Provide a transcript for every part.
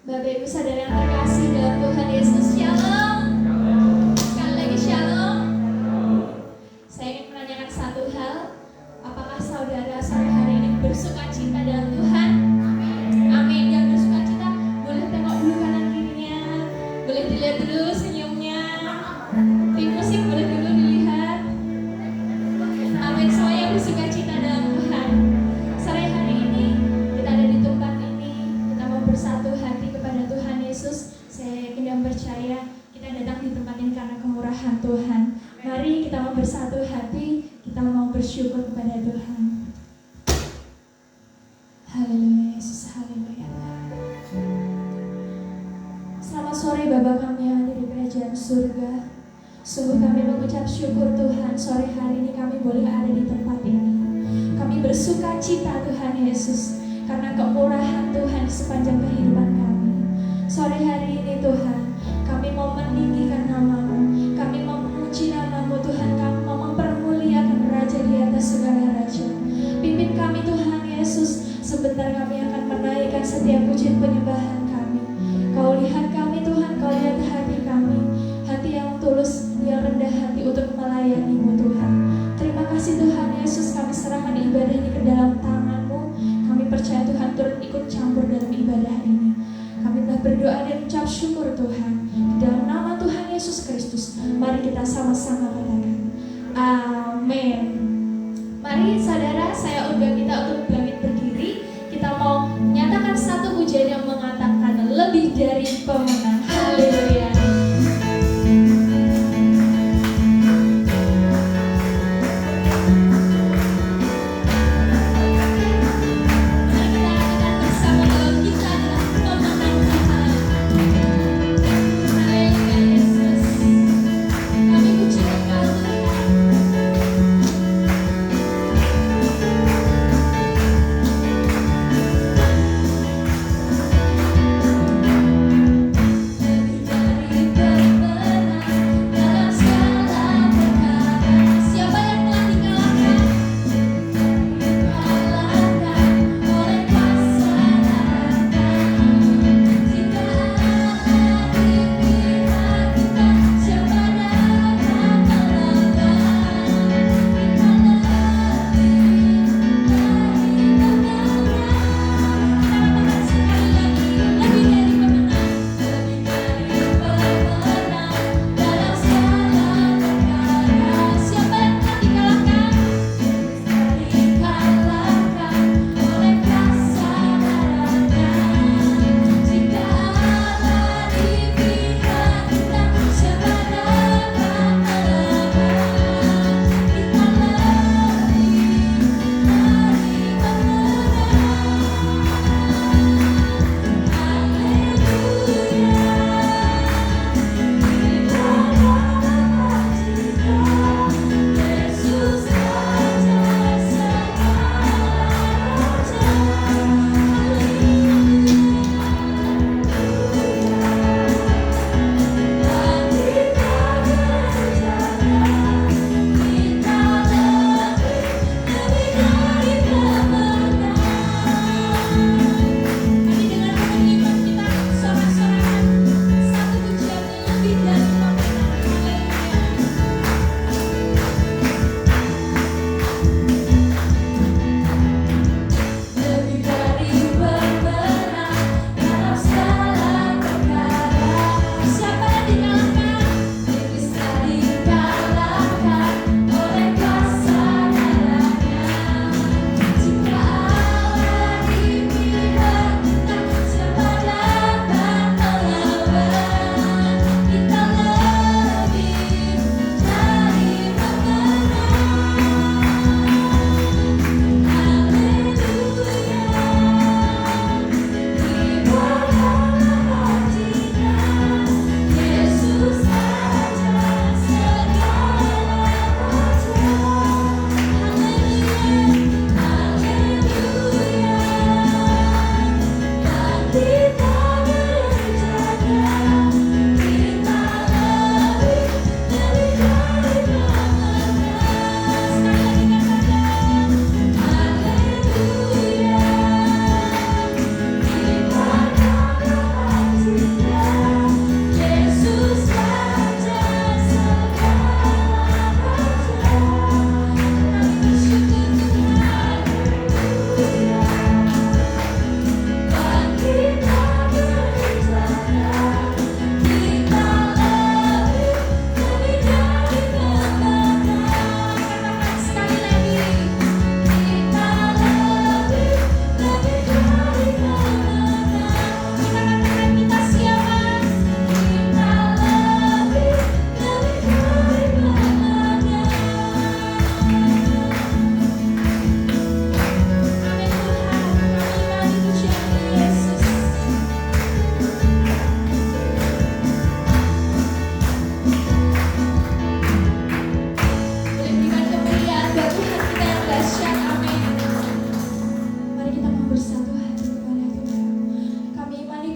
Bapak Ibu Saudara yang terkasih dalam Tuhan Yesus, Shalom. Sekali lagi Shalom. Saya ingin menanyakan satu hal. Apakah saudara sore hari ini bersuka cita dalam Tuhan? Amin. Yang bersuka cita boleh tengok dulu kanan kirinya, boleh dilihat dulu senyumnya. Tim musik boleh dulu dilihat. Amin. Semua yang bersuka cita dalam Tuhan. Sore hari ini kita ada di tempat ini, kita mau bersatu hati kepada Tuhan Yesus. Saya yakin dan percaya kita datang di tempat ini karena kemurahan Tuhan. Mari kita mau bersatu hati, kita mau bersyukur kepada Tuhan. Haleluya Yesus, haleluya. Selamat sore Bapa kami yang ada di kerajaan surga. Sungguh kami mengucap syukur Tuhan, sore hari ini kami boleh ada di tempat ini. Kami bersuka cita Tuhan Yesus karena kemurahan Tuhan di sepanjang kehidupan kami. Sore hari ini Tuhan, kami mau meninggikan nama-Mu, kami mau memuji nama-Mu Tuhan, kami mau mempermuliakan Raja di atas segala raja. Pimpin kami Tuhan Yesus, sebentar kami akan menaikkan setiap pujian penyembahan kami. Kau lihat kami Tuhan, Kau lihat hati kami, hati yang tulus, yang rendah hati untuk melayani-Mu Tuhan. Terima kasih Tuhan Yesus, kami serahkan ibadah ini ke dalam tangan-Mu. Kami percaya Tuhan turut ikut campur dalam ibadah ini. Kami telah berdoa dan ucap syukur Tuhan. Di dalam nama Tuhan Yesus Kristus, mari kita sama-sama katakan amin. Mari saudara, saya undang kita untuk bangkit berdiri. Kita mau nyatakan satu pujian yang mengatakan lebih dari pemenang. Haleluya.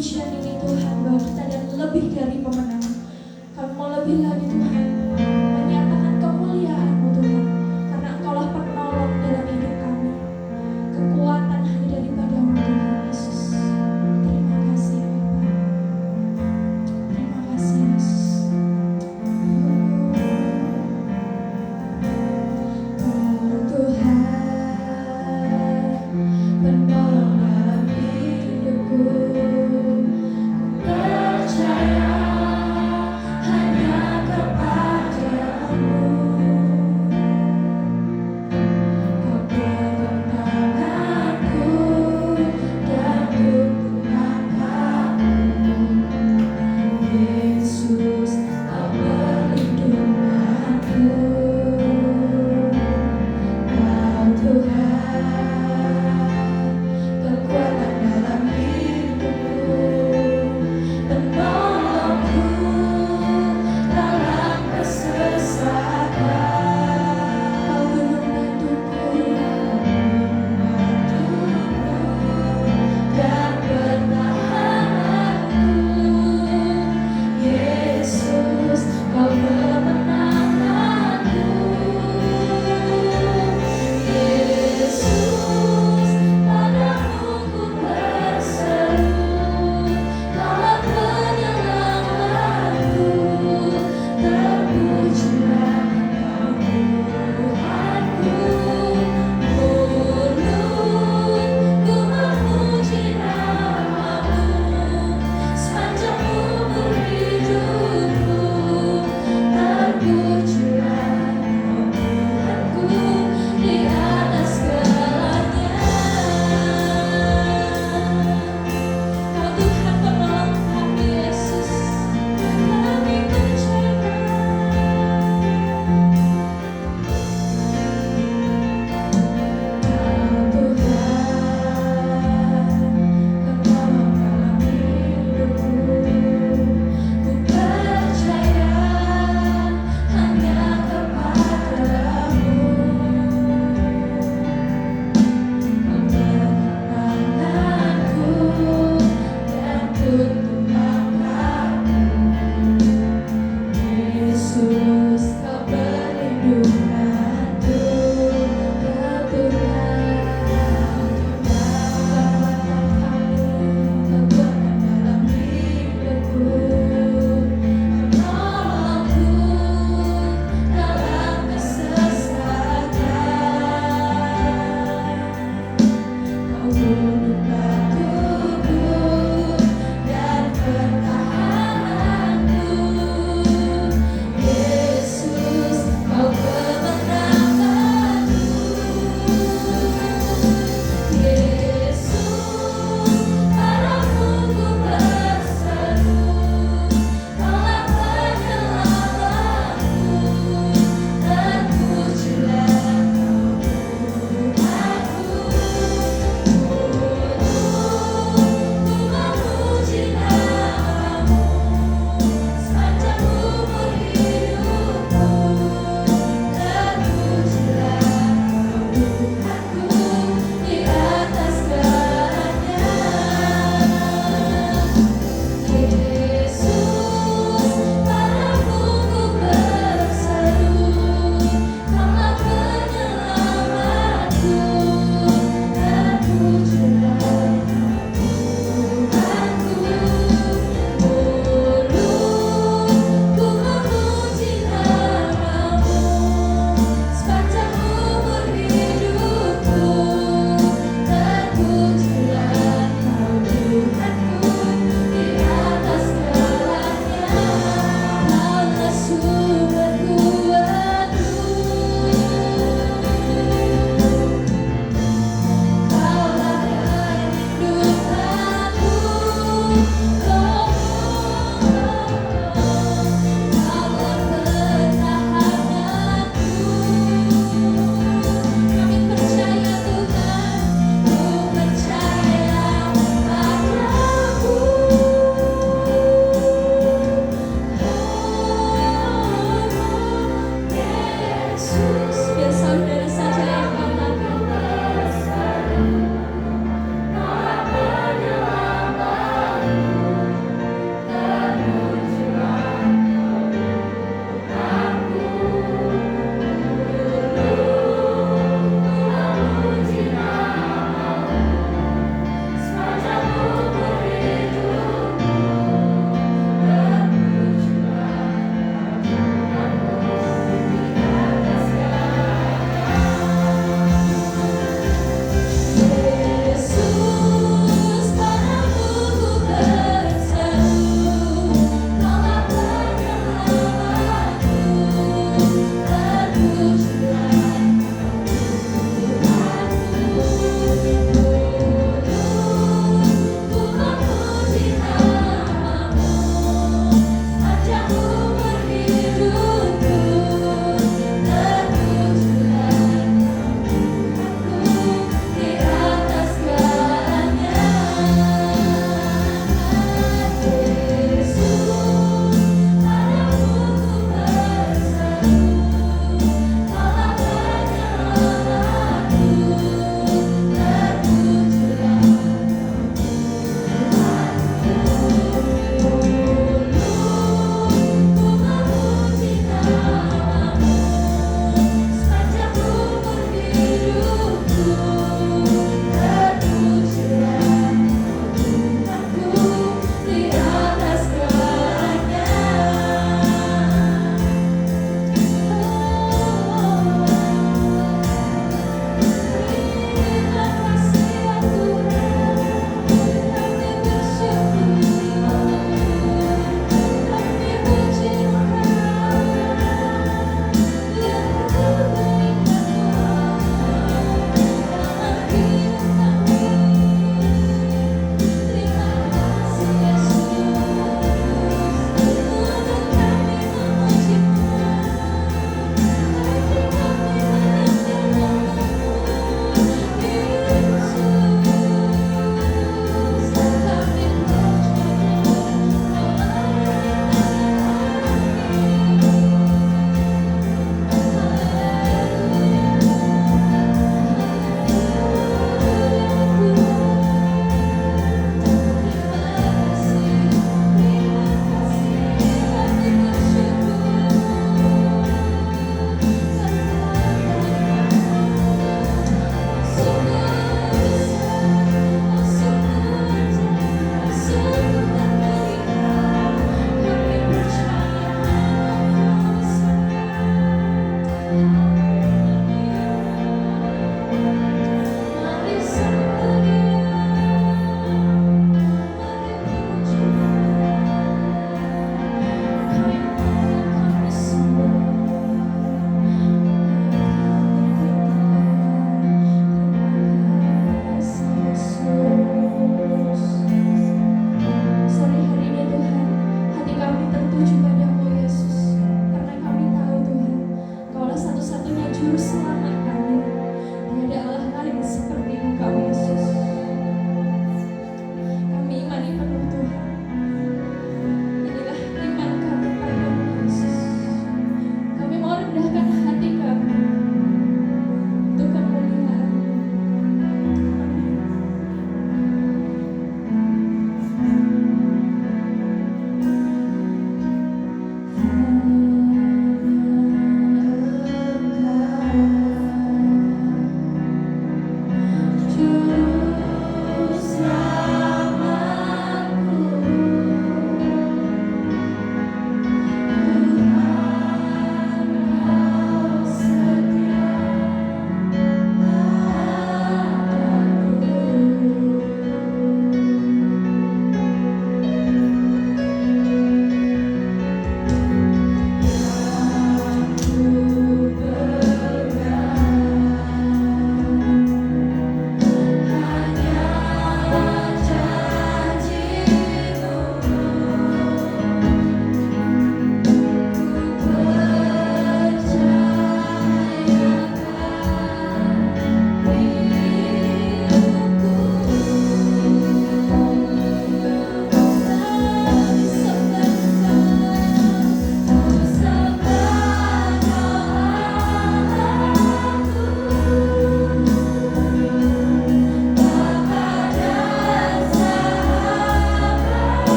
pujian ini Tuhan, bahwa kita dan lebih dari pemenang. Kami mau lebih lagi Tuhan, menyatakan kemuliaan-Mu Tuhan, karena Engkaulah penolong dalam hidup kami. Kekuatan hanya daripada-Mu Tuhan Yesus. Terima kasih Bapa. Terima kasih Yesus. Tuhan, penolong dalam hidupku. Percaya hanya kepada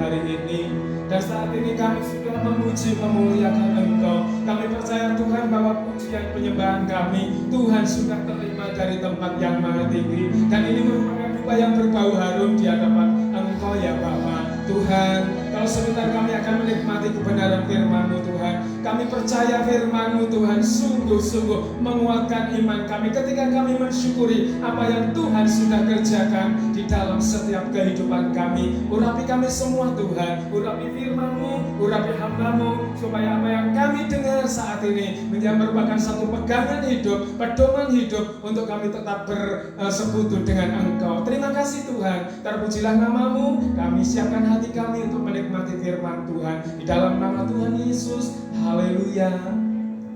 hari ini. Dan saat ini kami sudah memuji memuliakan Engkau. Kami percaya Tuhan bahwa pujian penyembahan kami Tuhan sudah terima dari tempat yang maha tinggi. Dan ini merupakan doa yang berbau harum di hadapan Engkau ya Bapa. Tuhan, kalau sebentar kami akan menikmati kebenaran firman-Mu Tuhan. Kami percaya firman-Mu Tuhan sungguh-sungguh menguatkan iman kami ketika kami mensyukuri apa yang Tuhan sudah kerjakan di dalam setiap kehidupan kami. Urapi kami semua Tuhan, urapi firman-Mu, urapi hamba-Mu, supaya apa yang kami dengar saat ini menjadi merupakan satu pegangan hidup, pedoman hidup untuk kami tetap bersekutu dengan Engkau. Terima kasih Tuhan, terpujilah nama-Mu. Kami siapkan hati kami untuk menikmati firman Tuhan di dalam nama Tuhan Yesus. Haleluya.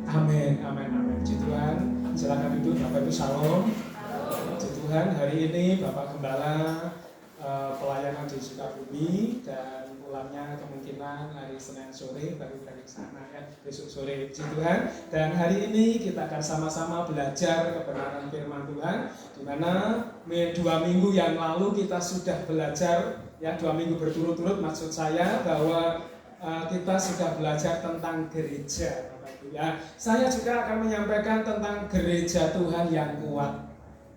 Amin, amin, amin. Puji Tuhan. Silakan duduk Bapak Ibu, shalom. Puji Tuhan, hari ini Bapak Gembala pelayanan di Sukabumi dan pulangnya kemungkinan hari Senin sore baru dari sana ya, besok sore. Puji Tuhan. Dan hari ini kita akan sama-sama belajar kebenaran firman Tuhan, di mana 2 minggu yang lalu kita sudah belajar ya, 2 minggu berturut-turut maksud saya bahwa kita sudah belajar tentang gereja Bapak Ibu ya. Saya juga akan menyampaikan tentang gereja Tuhan yang kuat.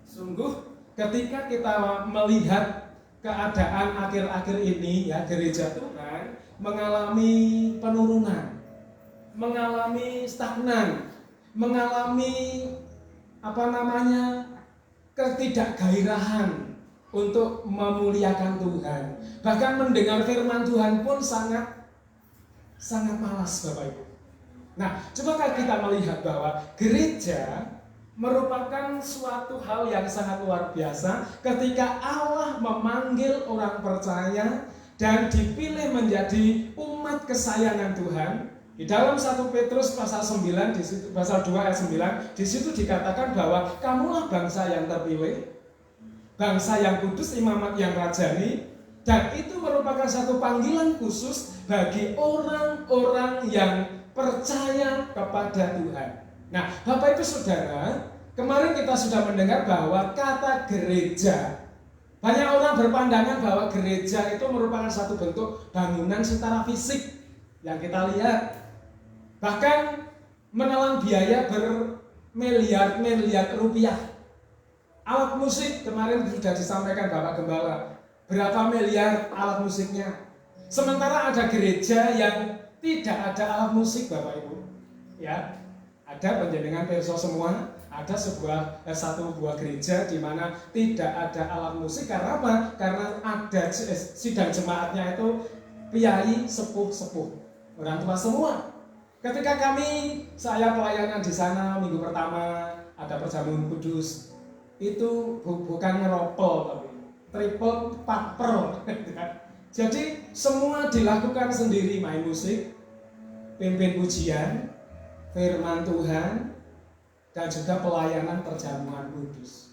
Sungguh ketika kita melihat keadaan akhir-akhir ini ya, gereja Tuhan mengalami penurunan, mengalami stagnan, mengalami ketidakgairahan untuk memuliakan Tuhan. Bahkan mendengar firman Tuhan pun sangat malas Bapak Ibu. Nah, coba kita melihat bahwa gereja merupakan suatu hal yang sangat luar biasa ketika Allah memanggil orang percaya dan dipilih menjadi umat kesayangan Tuhan. Di dalam 1 Petrus pasal 9 di situ, pasal 2 ayat 9 di situ dikatakan bahwa kamulah bangsa yang terpilih, bangsa yang kudus, imamat yang rajani. Dan itu merupakan satu panggilan khusus bagi orang-orang yang percaya kepada Tuhan. Nah, Bapak Ibu Saudara, kemarin kita sudah mendengar bahwa kata gereja, banyak orang berpandangan bahwa gereja itu merupakan satu bentuk bangunan secara fisik yang kita lihat. Bahkan menelan biaya bermiliar-miliar rupiah. Alat musik kemarin sudah disampaikan Bapak Gembala, berapa miliar alat musiknya. Sementara ada gereja yang tidak ada alat musik Bapak Ibu. Ya, ada penjenengan perso semua, ada satu buah gereja di mana tidak ada alat musik. Karena apa? Karena ada sidang jemaatnya itu piai sepuh-sepuh, orang tua semua. Ketika saya pelayanan di sana minggu pertama ada perjamuan kudus, itu bukan ngeropel tapi triple paper. Jadi semua dilakukan sendiri, main musik, pimpin pujian, firman Tuhan, dan juga pelayanan perjamuan kudus.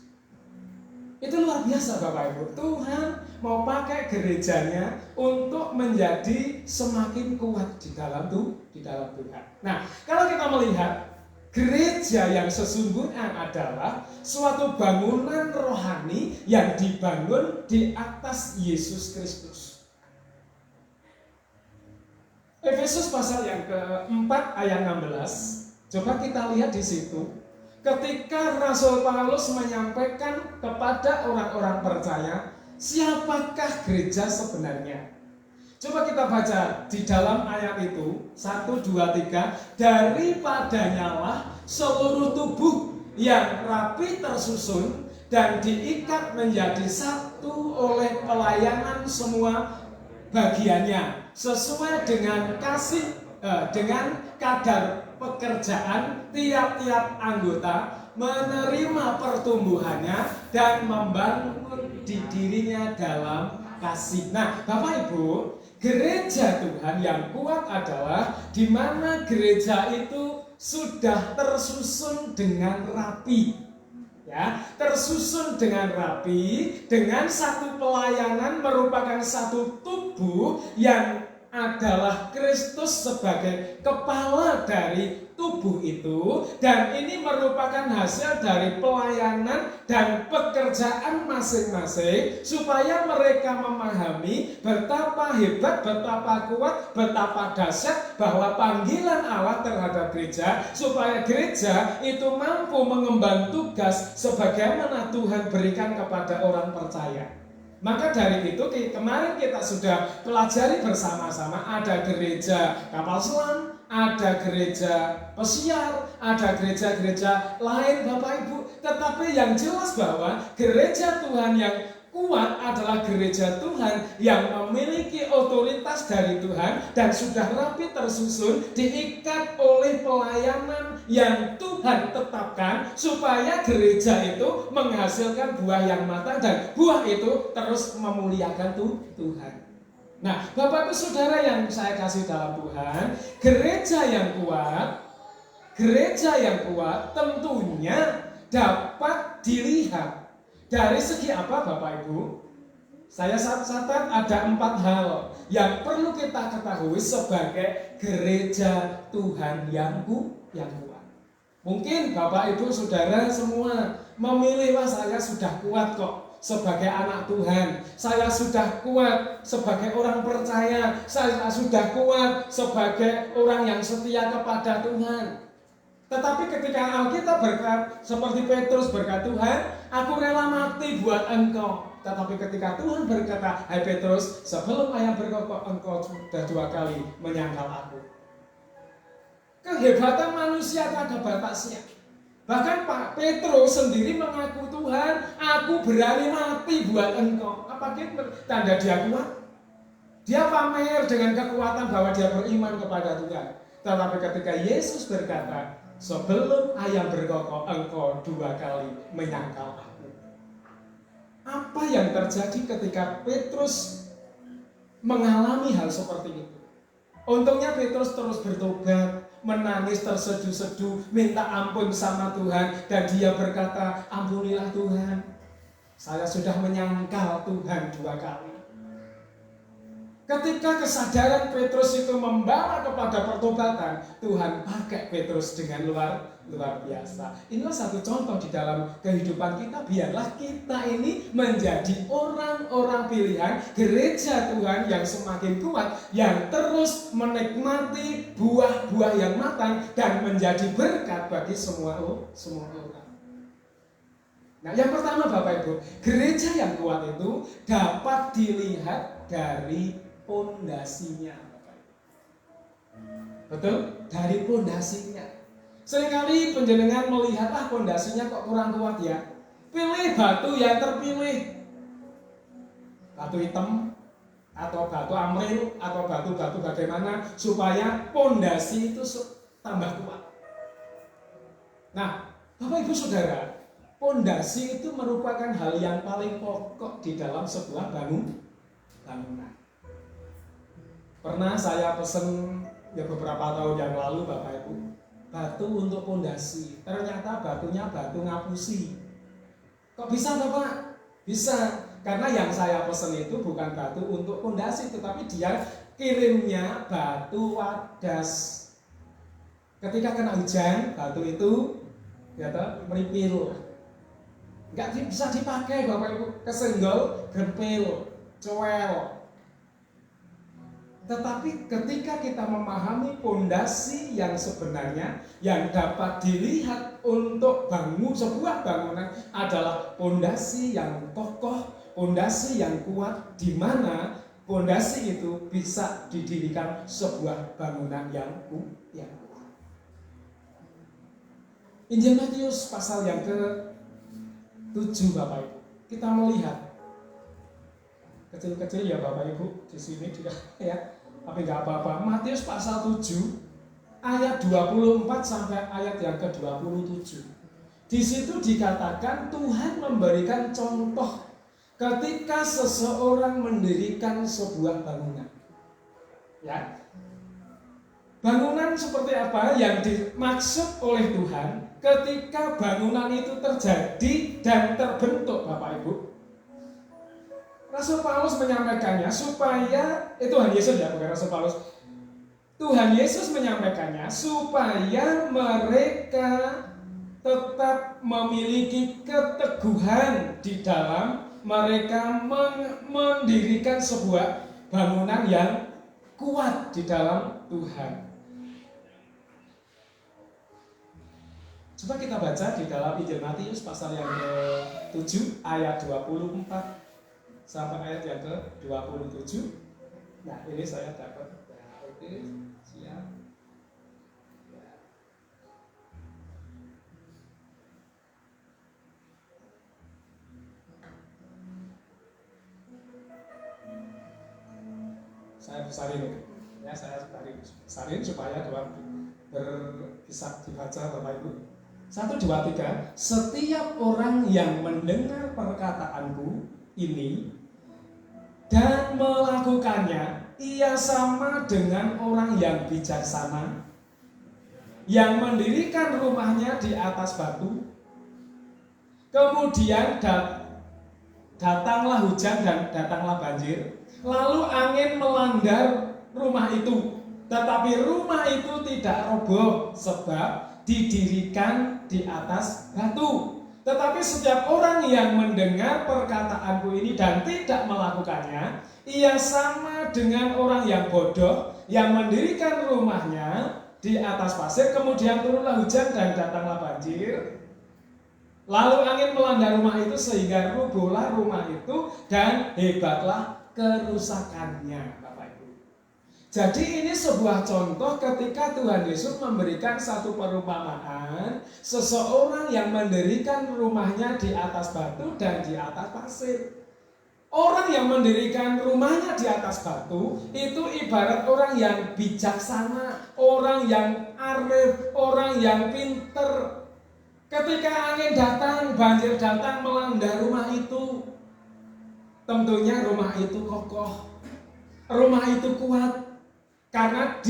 Itu luar biasa Bapak Ibu. Tuhan mau pakai gerejanya untuk menjadi semakin kuat di dalam Tuhan. Nah, kalau kita melihat gereja yang sesungguhnya adalah suatu bangunan rohani yang dibangun di atas Yesus Kristus. Efesus pasal yang keempat ayat 16. Coba kita lihat di situ. Ketika Rasul Paulus menyampaikan kepada orang-orang percaya, siapakah gereja sebenarnya? Coba kita baca di dalam ayat itu 1, 2, 3. Daripadanya lah seluruh tubuh yang rapi tersusun dan diikat menjadi satu oleh pelayanan semua bagiannya sesuai dengan dengan kadar pekerjaan tiap-tiap anggota, menerima pertumbuhannya dan membangun di dirinya dalam kasih. Nah, Bapak Ibu, gereja Tuhan yang kuat adalah di mana gereja itu sudah tersusun dengan rapi. Ya, tersusun dengan rapi, dengan satu pelayanan merupakan satu tubuh yang adalah Kristus sebagai kepala dari tubuh itu, dan ini merupakan hasil dari pelayanan dan pekerjaan masing-masing supaya mereka memahami betapa hebat, betapa kuat, betapa dahsyat bahwa panggilan Allah terhadap gereja, supaya gereja itu mampu mengemban tugas sebagaimana Tuhan berikan kepada orang percaya. Maka dari itu kemarin kita sudah pelajari bersama-sama, ada gereja kapal selam, ada gereja pesiar, ada gereja-gereja lain Bapak Ibu. Tetapi yang jelas bahwa gereja Tuhan yang kuat adalah gereja Tuhan yang memiliki otoritas dari Tuhan dan sudah rapi tersusun, diikat oleh pelayanan yang Tuhan tetapkan supaya gereja itu menghasilkan buah yang matang dan buah itu terus memuliakan Tuhan. Nah, Bapak Ibu Saudara yang saya kasih dalam Tuhan, gereja yang kuat tentunya dapat dilihat dari segi apa Bapak Ibu? Saya catat ada 4 hal yang perlu kita ketahui sebagai gereja Tuhan yang kuat. Mungkin Bapak Ibu Saudara semua memilih, wah saya sudah kuat kok sebagai anak Tuhan, saya sudah kuat sebagai orang percaya, saya sudah kuat sebagai orang yang setia kepada Tuhan. Tetapi ketika Alkitab berkata seperti Petrus berkata, Tuhan, aku rela mati buat engkau. Tetapi ketika Tuhan berkata, hai Petrus, sebelum ayam berkokok engkau sudah 2 kali menyangkal aku. Kehebatan manusia tak ada batasnya. Bahkan Pak Petrus sendiri mengaku, Tuhan, aku berani mati buat engkau. Apakah tanda dia kuat? Dia pamer dengan kekuatan bahwa dia beriman kepada Tuhan. Tetapi ketika Yesus berkata, sebelum ayam berkokok engkau 2 kali menyangkal aku. Apa yang terjadi ketika Petrus mengalami hal seperti itu? Untungnya Petrus terus bertobat, menangis terseduh-seduh, minta ampun sama Tuhan, dan dia berkata, ampunilah Tuhan, saya sudah menyangkal Tuhan 2 kali. Ketika kesadaran Petrus itu membawa kepada pertobatan, Tuhan pakai Petrus dengan luar biasa. Inilah satu contoh di dalam kehidupan kita. Biarlah kita ini menjadi orang-orang pilihan gereja Tuhan yang semakin kuat, yang terus menikmati buah-buah yang matang dan menjadi berkat bagi semua orang. Nah, yang pertama Bapak Ibu, gereja yang kuat itu dapat dilihat dari pondasinya. Betul? Dari pondasinya. Seringkali penjenengan melihat, pondasinya kok kurang kuat ya. Pilih batu yang terpilih. Batu hitam atau batu amril atau batu-batu bagaimana supaya pondasi itu tambah kuat. Nah, Bapak Ibu Saudara, pondasi itu merupakan hal yang paling pokok di dalam sebuah bangunan. Pernah saya pesen beberapa tahun yang lalu Bapak Ibu, batu untuk pondasi. Ternyata batunya batu ngapusi. Kok bisa Bapak? Bisa, karena yang saya pesen itu bukan batu untuk pondasi, tetapi dia kirimnya batu wadas. Ketika kena hujan, batu itu meripil. Nggak bisa dipakai Bapak Ibu, kesenggol, gempil, cowel. Tetapi ketika kita memahami pondasi yang sebenarnya yang dapat dilihat untuk sebuah bangunan adalah pondasi yang kokoh, pondasi yang kuat, di mana pondasi itu bisa didirikan sebuah bangunan yang kuat. Injil Matius pasal yang ke-7 Bapak Ibu. Kita melihat kecil-kecil ya Bapak Ibu di sini juga ya. Tapi nggak apa-apa. Matius pasal 7 ayat 24 sampai ayat yang ke-27. Di situ dikatakan Tuhan memberikan contoh ketika seseorang mendirikan sebuah bangunan. Ya. Bangunan seperti apa yang dimaksud oleh Tuhan ketika bangunan itu terjadi dan terbentuk Bapak Ibu? Rasul Paulus menyampaikannya supaya, Tuhan Yesus ya, bukan Rasul Paulus. Tuhan Yesus menyampaikannya supaya mereka tetap memiliki keteguhan di dalam mereka mendirikan sebuah bangunan yang kuat di dalam Tuhan. Coba kita baca di dalam Injil Matius pasal yang ke-7 ayat 24 sampai ayat yang ke-27. Nah, ini saya dapat. Nah, oke, siap. Ya. Saya besarin ya, saya besarin supaya dalam bisa dibaca Bapak Ibu. 1, 2, 3. Setiap orang yang mendengar perkataanku ini dan melakukannya, ia sama dengan orang yang bijaksana yang mendirikan rumahnya di atas batu. Kemudian datanglah hujan dan datanglah banjir, lalu angin melanda rumah itu, tetapi rumah itu tidak roboh sebab didirikan di atas batu. Tetapi setiap orang yang mendengar perkataanku ini dan tidak melakukannya, ia sama dengan orang yang bodoh yang mendirikan rumahnya di atas pasir, kemudian turunlah hujan dan datanglah banjir, lalu angin melanda rumah itu sehingga rubuhlah rumah itu dan hebatlah kerusakannya. Jadi ini sebuah contoh ketika Tuhan Yesus memberikan satu perumpamaan seseorang yang mendirikan rumahnya di atas batu dan di atas pasir. Orang yang mendirikan rumahnya di atas batu itu ibarat orang yang bijaksana, orang yang arif, orang yang pinter. Ketika angin datang, banjir datang melanda rumah itu, tentunya rumah itu kokoh, rumah itu kuat. Karena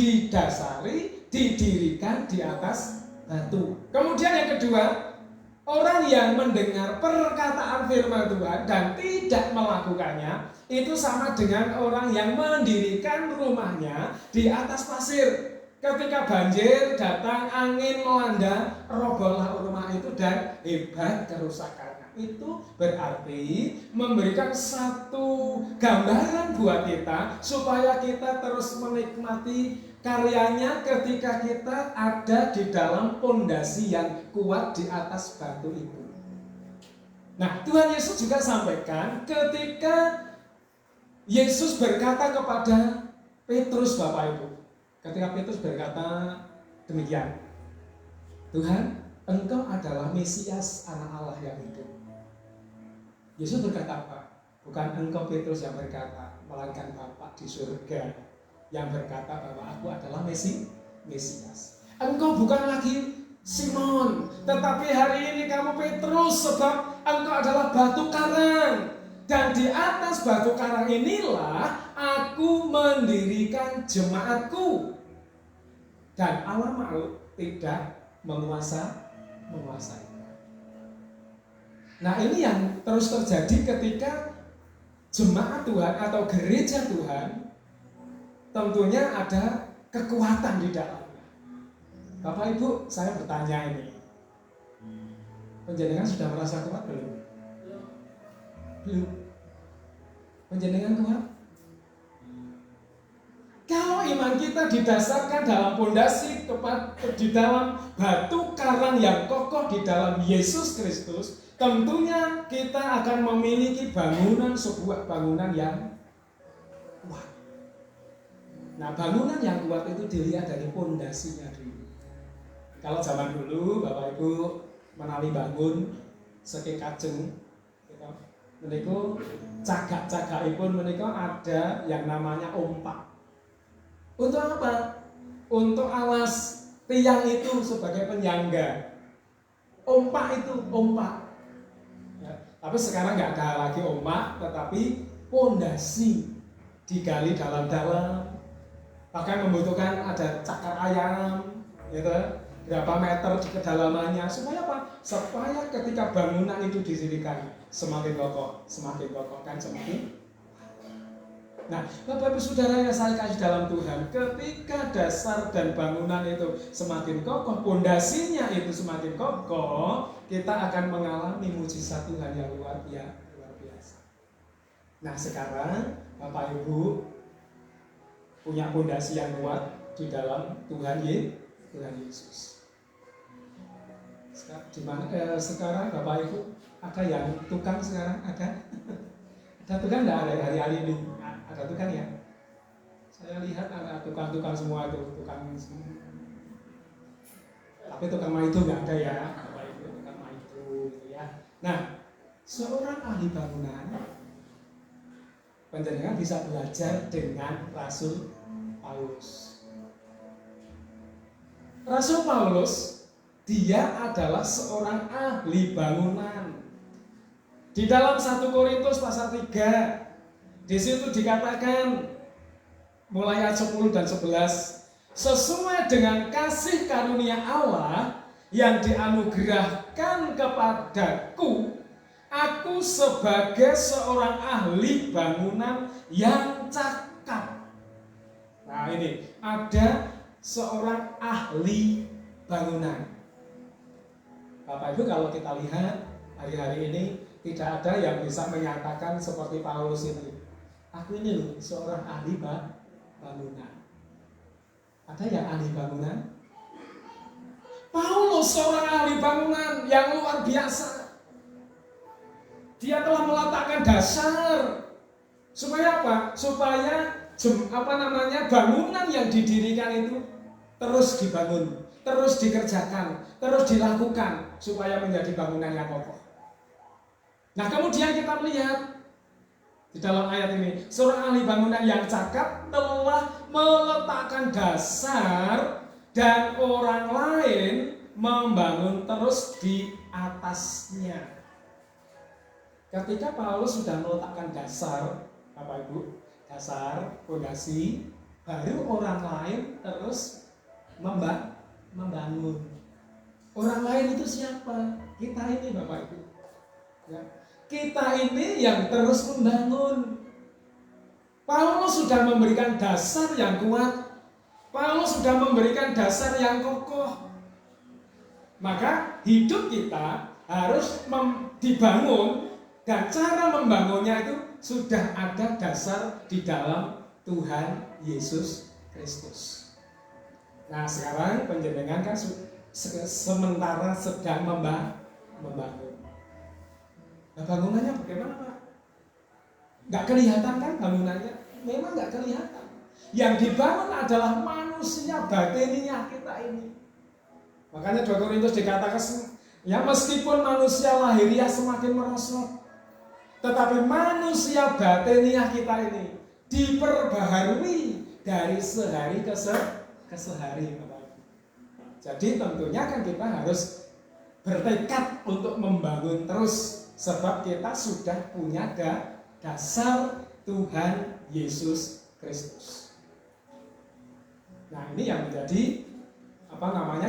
didirikan di atas batu. Kemudian yang kedua, orang yang mendengar perkataan firman Tuhan dan tidak melakukannya, itu sama dengan orang yang mendirikan rumahnya di atas pasir. Ketika banjir datang, angin melanda, robohlah rumah itu dan hebat kerusakannya. Itu berarti memberikan satu gambaran buat kita supaya kita terus menikmati karyanya ketika kita ada di dalam pondasi yang kuat di atas batu itu. Nah, Tuhan Yesus juga sampaikan ketika Yesus berkata kepada Petrus, Bapak Ibu. Ketika Petrus berkata demikian, Tuhan, Engkau adalah Mesias, Anak Allah yang hidup. Yesus berkata apa? Bukan engkau Petrus yang berkata, melainkan Bapa di surga yang berkata bahwa aku adalah Mesias. Engkau bukan lagi Simon, tetapi hari ini kamu Petrus, sebab engkau adalah batu karang. Dan di atas batu karang inilah aku mendirikan jemaatku. Dan alam maut tidak menguasai. Nah, ini yang terus terjadi ketika jemaat Tuhan atau gereja Tuhan tentunya ada kekuatan di dalamnya. Bapak Ibu, saya bertanya ini, panjenengan sudah merasa kuat belum? Belum. Panjenengan kuat? Kalau iman kita didasarkan dalam pondasi di dalam batu karang yang kokoh di dalam Yesus Kristus, tentunya kita akan memiliki sebuah bangunan yang kuat. Nah, bangunan yang kuat itu dilihat dari pondasinya dulu. Kalau zaman dulu Bapak Ibu menawi bangun saking kajeng, meniku cagak-cagakipun meniku ada yang namanya ompak. Untuk apa? Untuk alas tiang itu sebagai penyangga. Ompak itu ompak. Ya, tapi sekarang nggak ada lagi ompak, tetapi pondasi digali dalam-dalam. Bahkan membutuhkan ada cakar ayam, gitu. Berapa meter di kedalamannya, supaya apa? Supaya ketika bangunan itu didirikan semakin kokoh kan semakin. Nah, Bapak Ibu Saudara yang saya kasih dalam Tuhan, ketika dasar dan bangunan itu semakin kokoh, pondasinya itu semakin kokoh, kita akan mengalami mujizat Tuhan yang luar biasa. Nah, sekarang Bapak Ibu punya pondasi yang kuat di dalam Tuhan Yesus. Sekarang Bapak Ibu ada yang tukang sekarang? Ada tukang enggak ada hari-hari ini? Ada tukang ya? Saya lihat ada tukang-tukang semua itu, tapi tukang maido nggak ada ya, Bapak Ibu, tukang maido gitu ya. Nah, seorang ahli bangunan, panjenengan bisa belajar dengan Rasul Paulus. Rasul Paulus, dia adalah seorang ahli bangunan. Di dalam 1 Korintus pasal 3, di situ dikatakan mulai ayat 10 dan 11, sesuai dengan kasih karunia Allah yang dianugerahkan kepadaku, aku sebagai seorang ahli bangunan yang cakap. Nah, ini ada seorang ahli bangunan. Bapak Ibu, kalau kita lihat hari-hari ini tidak ada yang bisa menyatakan seperti Paulus ini. Aku ini loh seorang ahli bangunan. Ada yang ahli bangunan? Paulus seorang ahli bangunan yang luar biasa. Dia telah meletakkan dasar supaya apa? Supaya bangunan yang didirikan itu terus dibangun, terus dikerjakan, terus dilakukan supaya menjadi bangunan yang kokoh. Nah, kemudian kita melihat di dalam ayat ini, seorang ahli bangunan yang cakap telah meletakkan dasar dan orang lain membangun terus di atasnya. Ketika Paulus sudah meletakkan dasar, Bapak Ibu, dasar, fondasi, baru orang lain terus membangun. Orang lain itu siapa? Kita ini, Bapak Ibu. Ya. Kita ini yang terus membangun. Paulus sudah memberikan dasar yang kuat. Paulus sudah memberikan dasar yang kokoh. Maka hidup kita harus dibangun, dan cara membangunnya itu sudah ada dasar di dalam Tuhan Yesus Kristus. Nah, sekarang panjenengan kan sementara sedang membangun. Nah, bangunannya bagaimana, Pak? Nggak kelihatan kan bangunannya? Memang nggak kelihatan. Yang dibangun adalah manusia batiniah kita ini. Makanya 2 Korintus dikatakan, ya meskipun manusia lahiriah semakin merosot, tetapi manusia batiniah kita ini diperbaharui dari sehari ke sehari. Jadi tentunya kan kita harus bertekad untuk membangun terus, sebab kita sudah punya dasar Tuhan Yesus Kristus. Nah, ini yang menjadi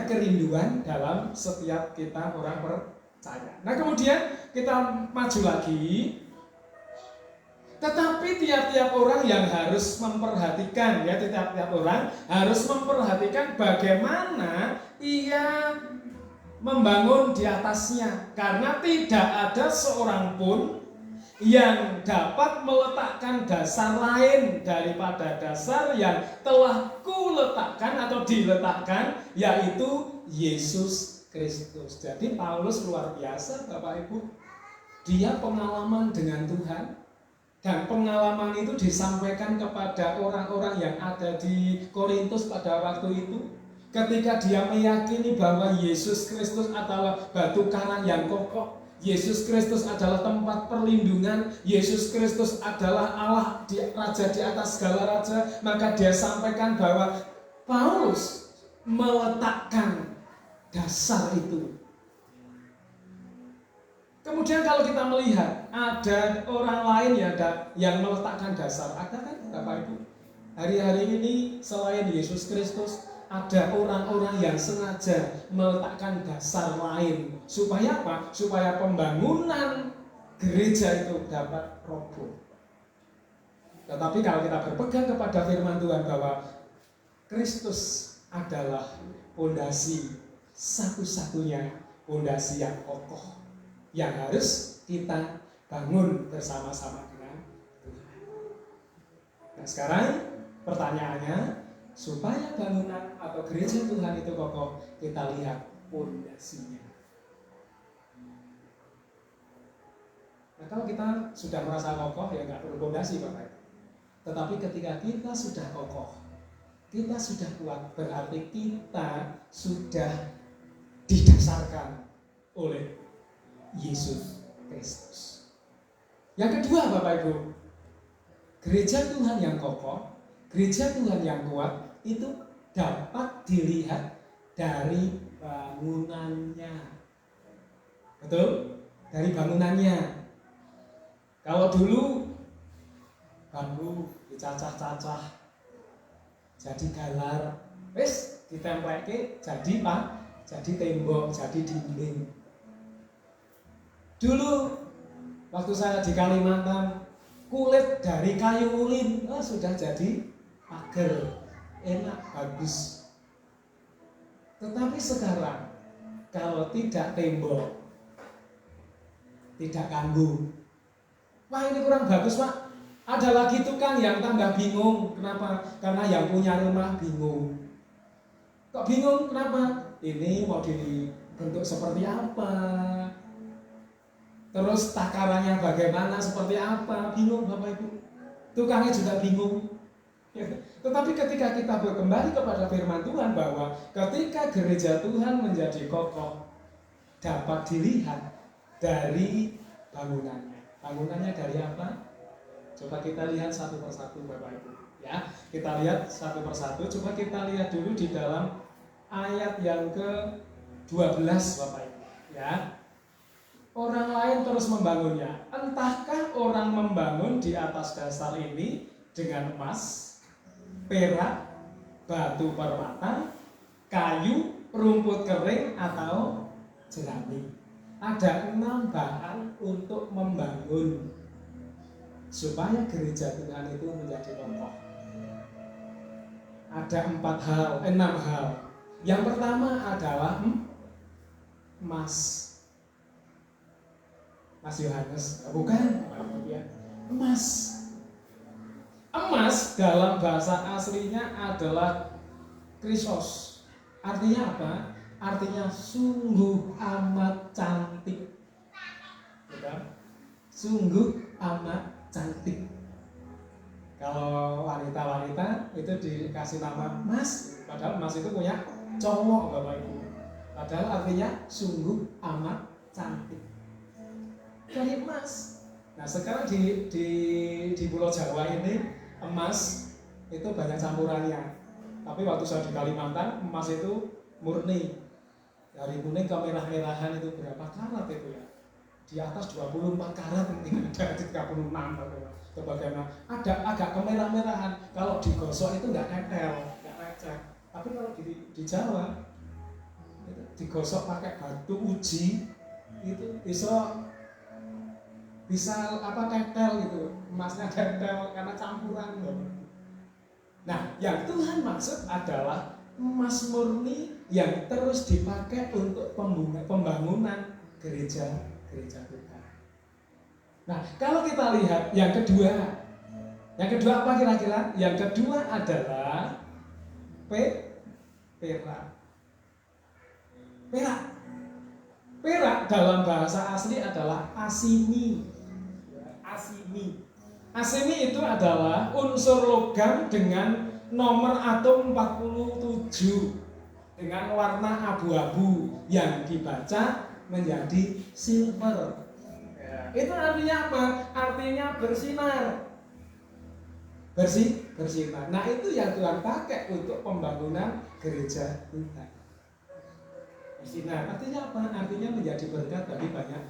kerinduan dalam setiap kita orang percaya. Nah, kemudian kita maju lagi. Tetapi tiap-tiap orang yang harus memperhatikan, ya, tiap-tiap orang harus memperhatikan bagaimana ia membangun di atasnya, karena tidak ada seorang pun yang dapat meletakkan dasar lain daripada dasar yang telah kuletakkan atau diletakkan, yaitu Yesus Kristus. Jadi Paulus luar biasa, Bapak Ibu. Dia pengalaman dengan Tuhan, dan pengalaman itu disampaikan kepada orang-orang yang ada di Korintus pada waktu itu. Ketika dia meyakini bahwa Yesus Kristus adalah batu karang yang kokoh, Yesus Kristus adalah tempat perlindungan, Yesus Kristus adalah Allah, Raja di atas segala raja, maka dia sampaikan bahwa Paulus meletakkan dasar itu. Kemudian kalau kita melihat ada orang lain yang meletakkan dasar, ada kan Bapak Ibu? Hari-hari ini selain Yesus Kristus, ada orang-orang yang sengaja meletakkan dasar lain. Supaya apa? Supaya pembangunan gereja itu dapat roboh. Tetapi kalau kita berpegang kepada firman Tuhan bahwa Kristus adalah pondasi satu-satunya pondasi yang kokoh yang harus kita bangun bersama-sama dengan Tuhan. Nah sekarang pertanyaannya, supaya bangunan atau gereja Tuhan itu kokoh, kita lihat pondasinya. Nah kalau kita sudah merasa kokoh ya nggak perlu pondasi Bapak. Tetapi ketika kita sudah kokoh, kita sudah kuat, berarti kita sudah didasarkan oleh Yesus Kristus. Yang kedua Bapak Ibu, gereja Tuhan yang kokoh, gereja Tuhan yang kuat itu dapat dilihat dari bangunannya. Betul? Dari bangunannya. Kalau dulu bambu dicacah-cacah jadi galar, wis ditempelke jadi jadi tembok, jadi dinding. Dulu waktu saya di Kalimantan, kulit dari kayu ulin sudah jadi pagar, enak, bagus. Tetapi sekarang kalau tidak tembok, tidak ganggu, wah ini kurang bagus Pak. Ada lagi tukang yang tambah bingung. Kenapa? Karena yang punya rumah bingung. Kok bingung? Kenapa? Ini mau dibentuk seperti apa? Terus takarannya bagaimana? Seperti apa? Bingung Bapak Ibu. Tukangnya juga bingung. Tetapi ketika kita kembali kepada firman Tuhan bahwa ketika gereja Tuhan menjadi kokoh, dapat dilihat dari bangunannya. Bangunannya dari apa? Coba kita lihat satu persatu Bapak Ibu. Ya, kita lihat satu persatu. Coba kita lihat dulu di dalam ayat yang ke-12 Bapak Ibu. Ya. Orang lain terus membangunnya. Entahkah orang membangun di atas dasar ini dengan emas, perak, batu permata, kayu, rumput kering atau jerami. Ada 6 bahan untuk membangun supaya gereja Tuhan itu menjadi kokoh. Ada 6 hal. Yang pertama adalah emas. Mas Yohanes, bukan? Emas. Emas dalam bahasa aslinya adalah krisos. Artinya apa? Artinya sungguh amat cantik. Bukan? Sungguh amat cantik. Kalau wanita-wanita itu dikasih nama Mas, padahal Mas itu punya cowok Bapak Ibu. Padahal artinya sungguh amat cantik. Dari emas. Nah sekarang di Pulau Jawa ini emas itu banyak campurannya. Tapi waktu saya di Kalimantan emas itu murni. Dari kuning ke merah-merahan itu berapa karat itu ya? Di atas 24 karat, mungkin ada 36 atau bagaimana. Ada agak kemerah-merahan. Kalau digosok itu nggak nempel, nggak lecek. Tapi kalau di Jawa itu digosok pakai batu uji itu bisa apa nempel gitu, emasnya nempel karena campuran. Nah, yang Tuhan maksud adalah emas murni yang terus dipakai untuk pembangunan gereja Tuhan. Nah, kalau kita lihat yang kedua apa kira-kira? Yang kedua adalah perak. Perak dalam bahasa asli adalah asimi. Asimi itu adalah unsur logam dengan nomor atom 47 dengan warna abu-abu yang dibaca menjadi silver. Itu artinya apa? Artinya bersinar. Bersinar. Nah, itu yang Tuhan pakai untuk pembangunan gereja Tuhan. Bersinar. Artinya apa? Artinya menjadi berkat bagi banyak.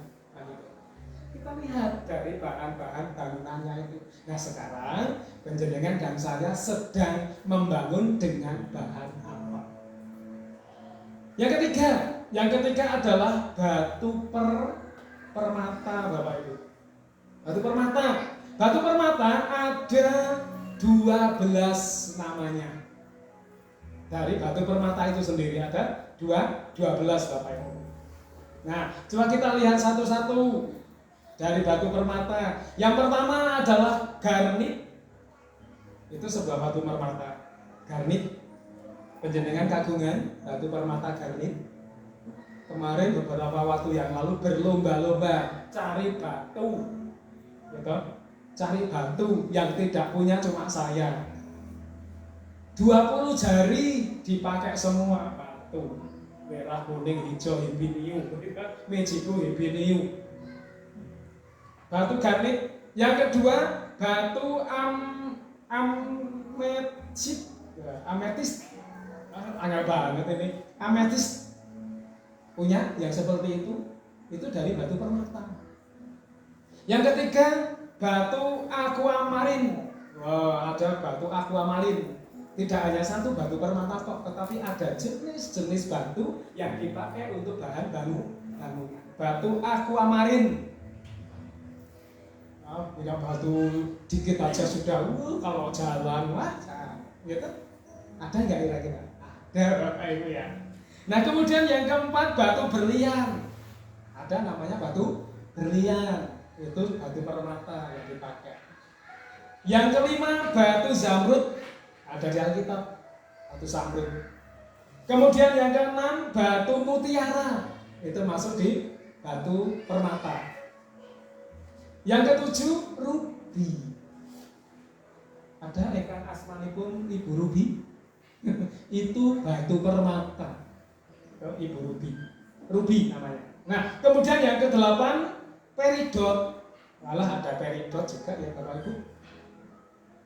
Kita lihat dari bahan-bahan bangunannya itu. Nah, sekarang panjenengan dan saya sedang membangun dengan bahan apa? Yang ketiga adalah batu permata, Bapak Ibu. Batu permata ada 12 namanya. Dari batu permata itu sendiri ada 12 Bapak Ibu. Nah, coba kita lihat satu-satu dari batu permata. Yang pertama adalah garnit. Itu sebuah batu permata. Garnit. Panjenengan kagungan batu permata garnit. Kemarin beberapa waktu yang lalu berlomba-lomba cari batu. Gitu? Cari batu yang tidak punya cuma saya. 20 jari dipakai semua batu. Merah, kuning, hijau, hibiniu, mejiku, hibiniu. Batu garnit. Yang kedua, batu ametis. Ametis. Angel banget ini. Ametis. Punya yang seperti itu dari batu permata. Yang ketiga, batu aquamarin. Wow, ada batu aquamarin. Tidak hanya satu batu permata kok, tetapi ada jenis-jenis batu yang dipakai untuk bahan bangunan. Batu aquamarin. Punya batu dikit aja sudah, kalau jalan gitu. Ada nggak kira-kira? Ada Ibu ya. Nah kemudian yang keempat batu berlian. Ada namanya batu berlian. Itu batu permata yang dipakai. Yang kelima batu zamrud. Ada di Alkitab, batu zamrud. Kemudian yang keenam batu mutiara. Itu masuk di batu permata. Yang ketujuh rubi. Ada ikan asmanipun Ibu Rubi. Itu batu permata. Ibu Rubi. Rubi namanya. Nah, kemudian yang kedelapan peridot. Malah ada peridot juga ya Bapak Ibu.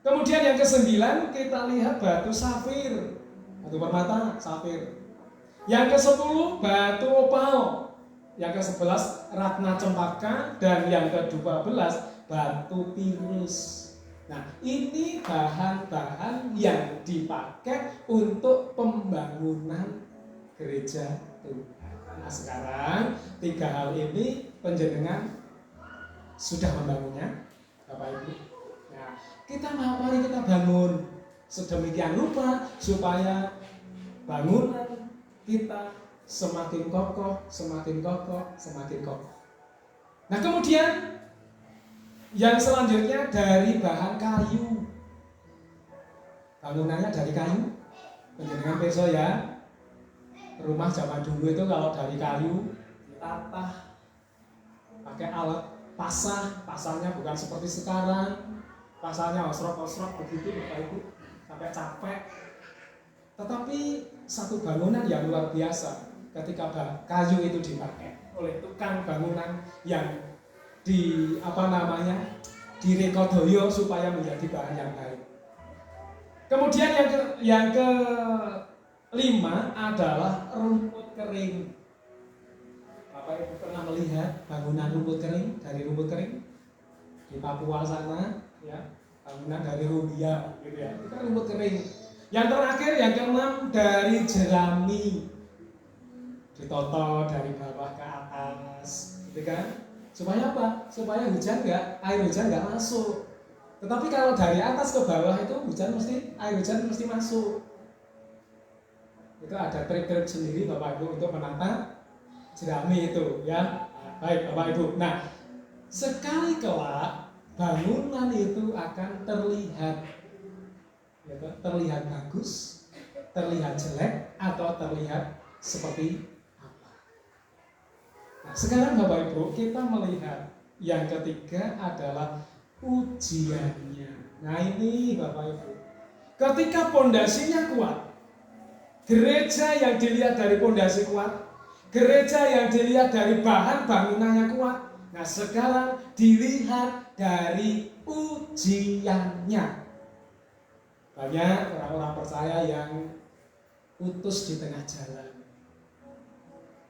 Kemudian yang kesembilan kita lihat batu safir. Batu permata safir. Yang ke-10 batu opal. Yang ke-11 ratna cempaka. Dan yang ke-12 batu pirus. Nah ini bahan-bahan yang dipakai untuk pembangunan gereja Tuhan. Nah sekarang 3 hal ini penjenengan sudah membangunnya Bapak Ibu. Nah mari kita bangun sedemikian rupa supaya bangunan kita semakin kokoh, semakin kokoh, semakin kokoh. Nah kemudian yang selanjutnya dari bahan kayu. Bangunannya dari kayu. Penjenengan pirsa ya. Rumah zaman dulu itu kalau dari kayu ditata pakai alat pasah. Pasahnya bukan seperti sekarang. Pasahnya osrok-osrok begitu Bapak Ibu sampai capek. Tetapi satu bangunan yang luar biasa ketika kayu itu dipakai oleh tukang bangunan yang direkodoyo supaya menjadi bahan yang baik. Kemudian yang kelima adalah rumput kering. Bapak Ibu pernah melihat bangunan rumput kering dari rumput kering di Papua sana, ya, bangunan dari Rubia, gitu ya. Itu kan rumput kering. Yang terakhir yang keenam dari jerami, ditoto dari bawah ke atas, gitu kan? Supaya apa? Supaya air hujan nggak masuk. Tetapi kalau dari atas ke bawah itu air hujan mesti masuk. Itu ada trik-trik sendiri Bapak Ibu untuk menata jerami itu, ya. Nah, baik Bapak Ibu. Nah, sekali kelak bangunan itu akan terlihat bagus, terlihat jelek, atau terlihat seperti apa. Nah, sekarang Bapak Ibu kita melihat yang ketiga adalah ujiannya. Nah ini Bapak Ibu, ketika pondasinya kuat, gereja yang dilihat dari pondasi kuat, gereja yang dilihat dari bahan bangunannya kuat. Nah sekarang dilihat dari ujiannya. Banyak orang-orang percaya yang putus di tengah jalan.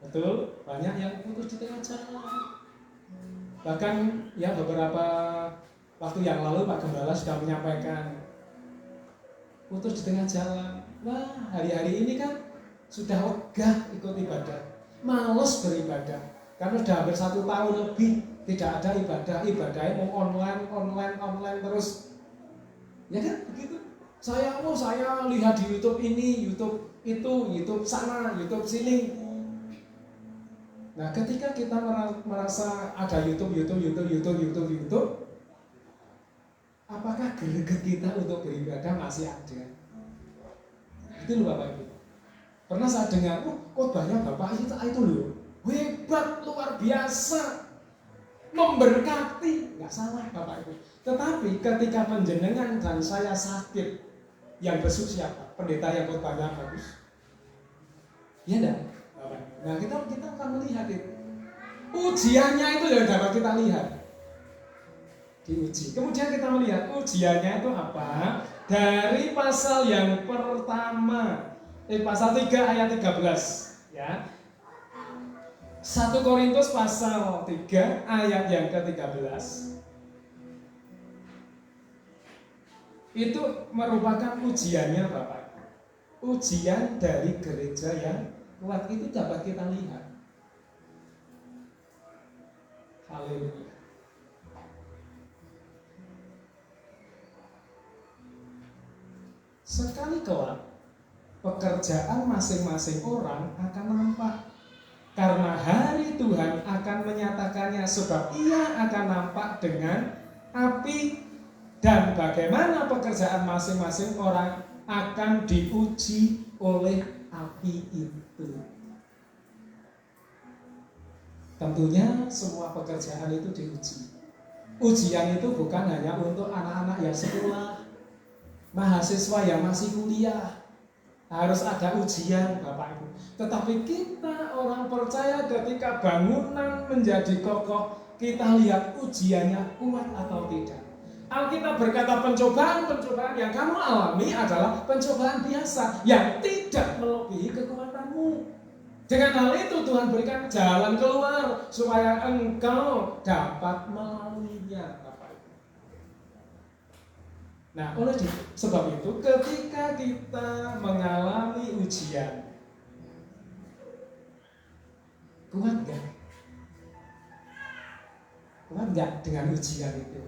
Betul, banyak yang putus di tengah jalan. Bahkan ya beberapa waktu yang lalu Pak Gembala sudah menyampaikan putus di tengah jalan. Wah, hari-hari ini kan sudah ogah ikut ibadah, malas beribadah. Karena sudah hampir 1 tahun lebih tidak ada ibadahnya mau online terus. Ya kan begitu. Saya lihat di YouTube ini, YouTube itu, YouTube sana, YouTube sini. Nah, ketika kita merasa ada YouTube, apakah greget kita untuk beribadah masih ada? Itu loh Bapak Ibu. Pernah saya dengar, khotbahnya Bapak itu loh, hebat, luar biasa, memberkati, nggak salah Bapak Ibu. Tetapi ketika panjenengan dan saya sakit, yang besuk siapa? Pendeta yang khotbahnya bagus? Ya enggak? Nah kita akan melihat itu. Ujiannya itu yang dapat kita lihat. Diuji. Kemudian kita melihat ujiannya itu apa? Dari pasal yang pertama, pasal 3 ayat 13, ya. 1 Korintus pasal 3 ayat yang ke-13. Itu merupakan ujiannya Bapak. Ujian dari gereja yang kuat itu dapat kita lihat. Haleluya. Sekali kelak pekerjaan masing-masing orang akan nampak. Karena hari Tuhan akan menyatakannya, sebab ia akan nampak dengan api. Dan bagaimana pekerjaan masing-masing orang akan diuji oleh api itu. Tentunya semua pekerjaan itu diuji. Ujian itu bukan hanya untuk anak-anak yang sekolah, mahasiswa yang masih kuliah. Harus ada ujian Bapak Ibu. Tetapi kita orang percaya ketika bangunan menjadi kokoh, kita lihat ujiannya kuat atau tidak. Alkitab berkata pencobaan yang kamu alami adalah pencobaan biasa yang tidak melebihi kekuatanmu. Dengan hal itu Tuhan berikan jalan keluar supaya engkau dapat melaluinya, Bapak Ibu. Nah, oleh sebab itu ketika kita mengalami ujian, kuat gak? Kuat gak dengan ujian itu?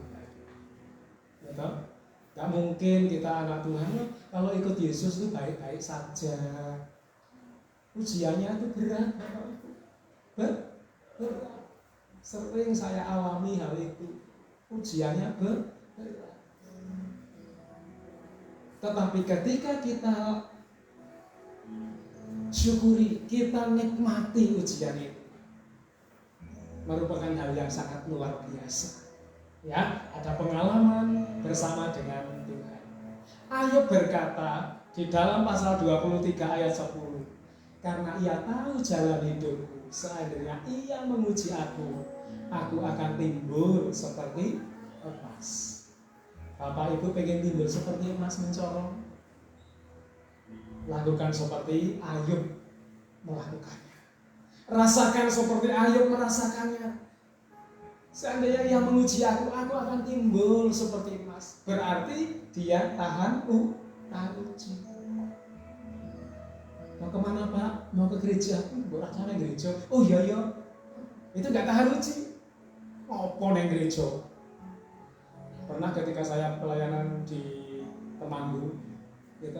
Betul? Gak mungkin kita anak Tuhan kalau ikut Yesus itu baik-baik saja. Ujiannya itu berat, Bapak Ibu. Berat. Sering saya alami hal itu. Ujiannya berat. Tetapi ketika kita syukuri, kita nikmati ujian itu, merupakan hal yang sangat luar biasa. Ya, ada pengalaman bersama dengan Tuhan. Ayub berkata di dalam pasal 23 ayat 10, karena ia tahu jalan hidupku, seandainya ia menguji aku akan timbul seperti emas. Bapak Ibu pengen timbul seperti emas mencorong? Lakukan seperti Ayub melakukannya. Rasakan seperti Ayub merasakannya. Seandainya ia menguji aku akan timbul seperti emas. Berarti dia tahan uji. Mau kemana Pak? Mau ke gereja? Boleh sana gereja. Oh iya. Itu gak tahan uji. Apa neng gereja? Pernah ketika saya pelayanan di Temanggung, gitu,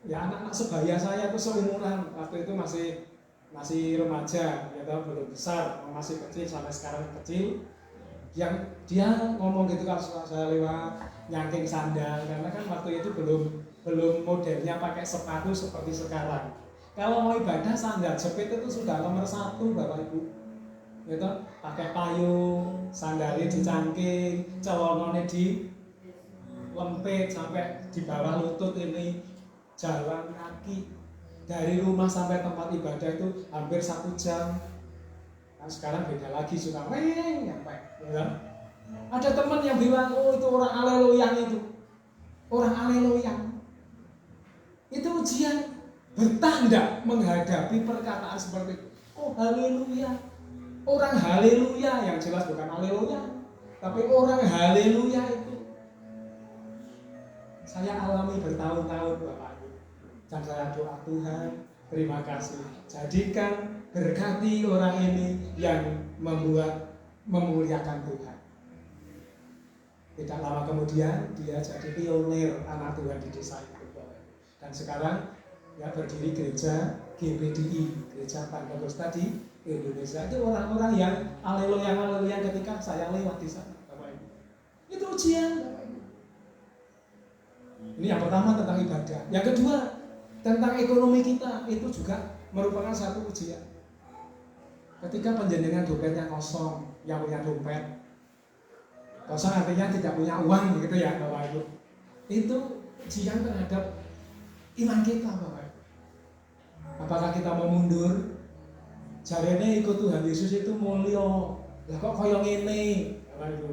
ya anak-anak sebaya saya itu seumuran, waktu itu masih remaja, gitu, belum besar, masih kecil sampai sekarang kecil. Yang dia ngomong gitu kalau saya lewat nyangking sandal, karena kan waktu itu belum modelnya pakai sepatu seperti sekarang. Kalau mau ibadah sandal jepit itu sudah nomor 1 Bapak Ibu. Gitu, pakai payung, sandalnya dicangking, celonanya di lempit sampai di bawah lutut ini, jalan kaki dari rumah sampai tempat ibadah itu hampir 1 jam. Nah, sekarang beda lagi, sudah nyampe. Ya. Ada teman yang bilang, oh itu orang aleluya itu, orang aleluya. Itu ujian, betah enggak menghadapi perkataan seperti itu? Oh haleluya. Orang haleluya yang jelas bukan haleluya, tapi orang haleluya itu saya alami bertahun-tahun Bapak Ibu. Dan saya doa Tuhan, terima kasih. Jadikan berkati orang ini yang memuliakan Tuhan. Tidak lama kemudian dia jadi pionir anak Tuhan di desa itu. Dan sekarang ya berdiri gereja GBDI, Gereja Pantekosta di Indonesia. Itu orang-orang yang aleluya ketika saya lewat di sana, Bapak Ibu. Itu ujian, Bapak Ibu. Ini yang pertama tentang ibadah. Yang kedua tentang ekonomi kita, itu juga merupakan satu ujian. Ketika penjenengan dompetnya kosong, yang punya dompet kosong artinya tidak punya uang, begitu ya Bapak Ibu. Itu ujian terhadap iman kita, Bapak Ibu. Apakah kita mau mundur? Jarene ikut Tuhan Yesus itu mulio. Lah kok koyo ngene, Bapak Ibu.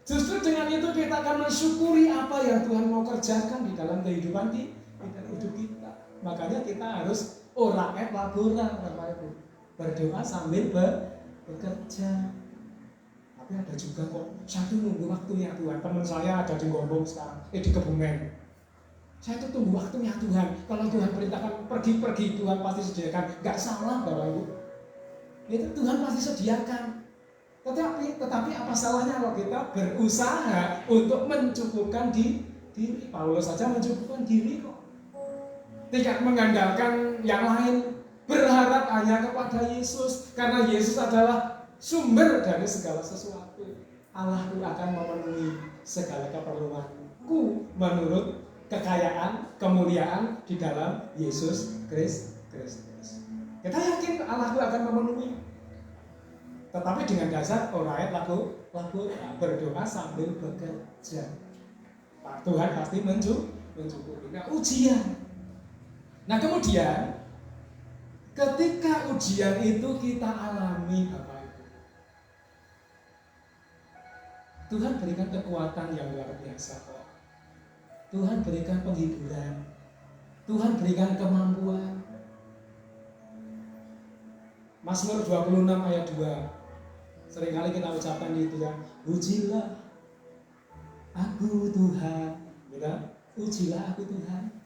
Justru dengan itu kita akan mensyukuri apa yang Tuhan mau kerjakan di dalam kehidupan hidup kita. Makanya kita harus ora et labora, Bapak Ibu. Berdoa sambil bekerja. Tapi ada juga kok satu nunggu waktunya Tuhan. Teman saya ada di Gombong sekarang, di Kebumen. Saya tuh tunggu waktunya Tuhan. Kalau Tuhan perintahkan pergi, Tuhan pasti sediakan. Gak salah, Bapak Ibu. Itu Tuhan pasti sediakan. Tetapi apa salahnya kalau kita berusaha untuk mencukupkan diri? Paulus saja mencukupkan diri kok. Tidak mengandalkan yang lain. Berharap hanya kepada Yesus. Karena Yesus adalah sumber dari segala sesuatu. Allahku akan memenuhi segala keperluanku menurut kekayaan, kemuliaan di dalam Yesus Kristus. Kita yakin Allahku akan memenuhi. Tetapi dengan dasar orang laku berdoa sambil bekerja. Pak Tuhan pasti mencukupi. Nah, ujian. Nah, kemudian ketika ujian itu kita alami, Bapak Ibu, Tuhan berikan kekuatan yang luar biasa kok. Tuhan berikan penghiburan. Tuhan berikan kemampuan. Mazmur 26 ayat 2. Seringkali kita ucapkan itu ya. Ujilah aku Tuhan. Ya, ujilah aku Tuhan.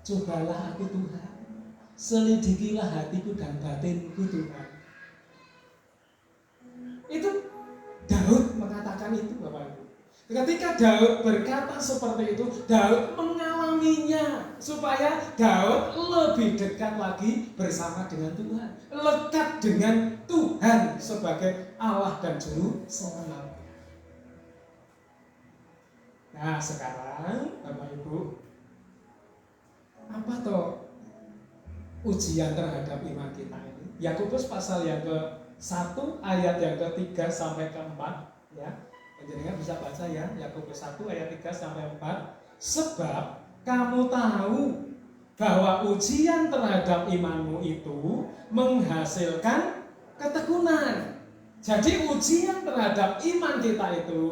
Cobalah aku Tuhan. Selidikilah hatiku dan batinku Tuhan. Itu Daud mengatakan itu, Bapak Ibu. Ketika Daud berkata seperti itu, Daud mengalaminya supaya Daud lebih dekat lagi bersama dengan Tuhan, lekat dengan Tuhan sebagai Allah dan Juru Selamat. Nah, sekarang Bapak Ibu, apa toh ujian terhadap iman kita ini? Yakobus pasal yang ke-1 ayat yang ke-3 sampai ke-4 ya. Jadi bisa baca ya, Yakobus 1 ayat 3 sampai 4. Sebab kamu tahu bahwa ujian terhadap imanmu itu menghasilkan ketekunan. Jadi ujian terhadap iman kita itu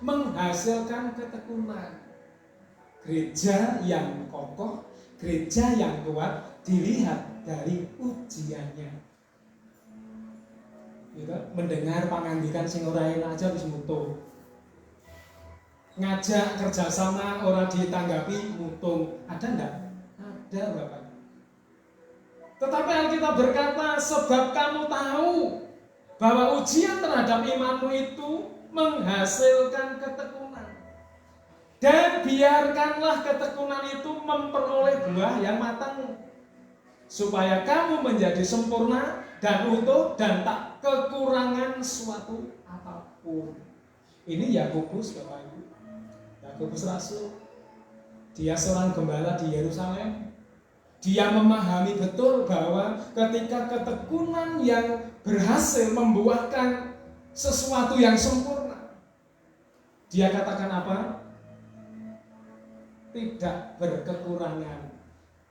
menghasilkan ketekunan. Gereja yang kokoh, gereja yang kuat dilihat dari ujiannya. Gitu, mendengar pangandikan sing ora enak aja wis mutung. Ngajak kerjasama orang ditanggapi mutung. Ada enggak? Ada, Bapak. Tetapi Alkitab berkata, sebab kamu tahu bahwa ujian terhadap imanmu itu menghasilkan ketekunan. Dan biarkanlah ketekunan itu memperoleh buah yang matang, supaya kamu menjadi sempurna dan utuh dan tak kekurangan suatu apapun. Ini Yakobus, Bapak Ibu. Yakobus Rasul. Dia seorang gembala di Yerusalem. Dia memahami betul bahwa ketika ketekunan yang berhasil membuahkan sesuatu yang sempurna, dia katakan apa? Tidak berkekurangan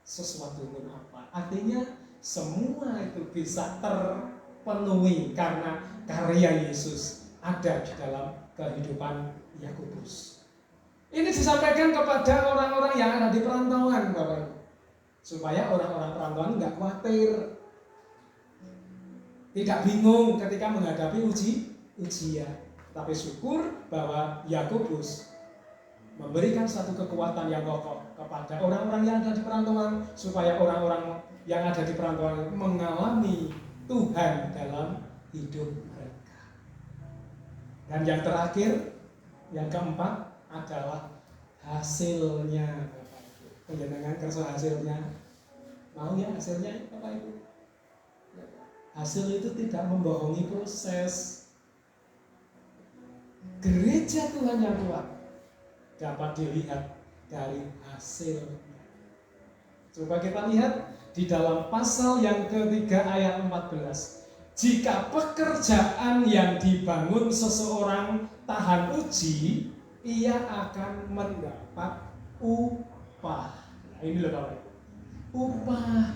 sesuatu pun apa. Artinya semua itu bisa terpenuhi karena karya Yesus ada di dalam kehidupan Yakobus. Ini disampaikan kepada orang-orang yang ada di perantauan, Bapak, supaya orang-orang perantauan nggak khawatir, tidak bingung ketika menghadapi ujian. Tapi syukur bahwa Yakobus memberikan satu kekuatan yang kokoh kepada orang-orang yang ada di perantauan, supaya orang-orang yang ada di perantauan mengalami Tuhan dalam hidup mereka. Dan yang terakhir, Yang keempat adalah hasilnya, Bapak Ibu. Panjenengan kersa hasilnya. Mau ya hasilnya, Bapak Ibu? Hasil itu tidak membohongi proses. Gereja Tuhan yang kuat dapat dilihat dari hasilnya. Coba kita lihat di dalam pasal yang ketiga ayat 14. Jika pekerjaan yang dibangun seseorang tahan uji, ia akan mendapat upah. Nah, ini loh Bapak Ibu. Upah.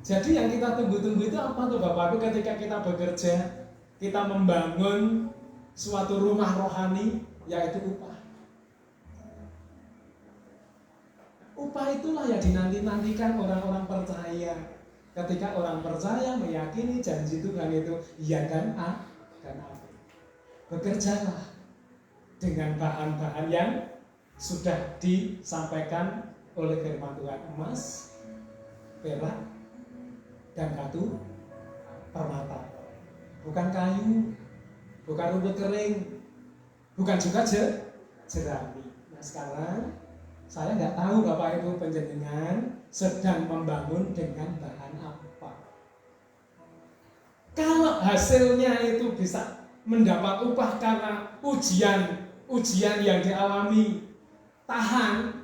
Jadi yang kita tunggu-tunggu itu apa tuh Bapak Ibu ketika kita bekerja, kita membangun suatu rumah rohani, yaitu upah. Upah itulah yang dinanti-nantikan orang-orang percaya. Ketika orang percaya meyakini janji Tuhan itu ya dan amin. Bekerjalah dengan bahan-bahan yang sudah disampaikan oleh firman Tuhan, emas, perak, dan batu permata. Bukan kayu, bukan rumput kering, bukan juga jerami. Nah sekarang saya nggak tahu Bapak Ibu panjenengan sedang membangun dengan bahan apa. Kalau hasilnya itu bisa mendapat upah karena ujian yang dialami tahan,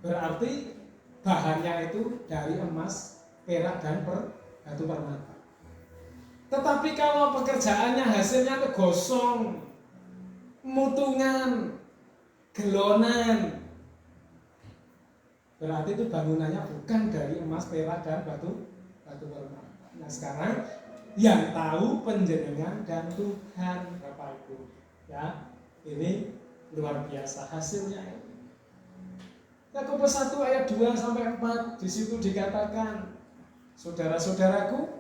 berarti bahannya itu dari emas, perak, dan batu permata. Tetapi kalau pekerjaannya hasilnya itu gosong, mutungan, gelonan, berarti itu bangunannya bukan dari emas, perak, dan batu permata. Nah sekarang yang tahu panjenengan dan Tuhan Bapak Ibu, ya ini luar biasa hasilnya. Yakobus 1 ayat 2 sampai 4 di situ dikatakan, saudara-saudaraku,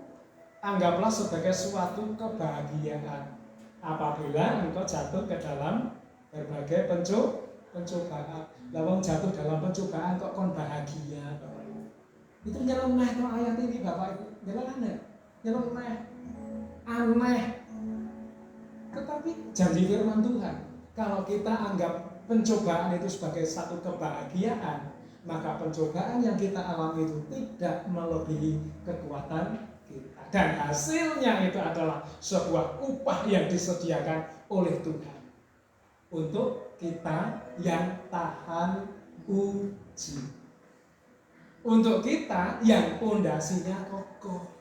anggaplah sebagai suatu kebahagiaan apabila engkau jatuh ke dalam berbagai pencobaan. Lawang jatuh dalam pencobaan kok kon bahagia, Bapak Ibu. Itu nyeleneh kok ayat ini Bapak Ibu. Nyeleneh. Aneh. Tetapi janji firman Tuhan, kalau kita anggap pencobaan itu sebagai satu kebahagiaan, maka pencobaan yang kita alami itu tidak melebihi kekuatan kita. Dan hasilnya itu adalah sebuah upah yang disediakan oleh Tuhan untuk kita yang tahan uji, untuk kita yang pondasinya kokoh,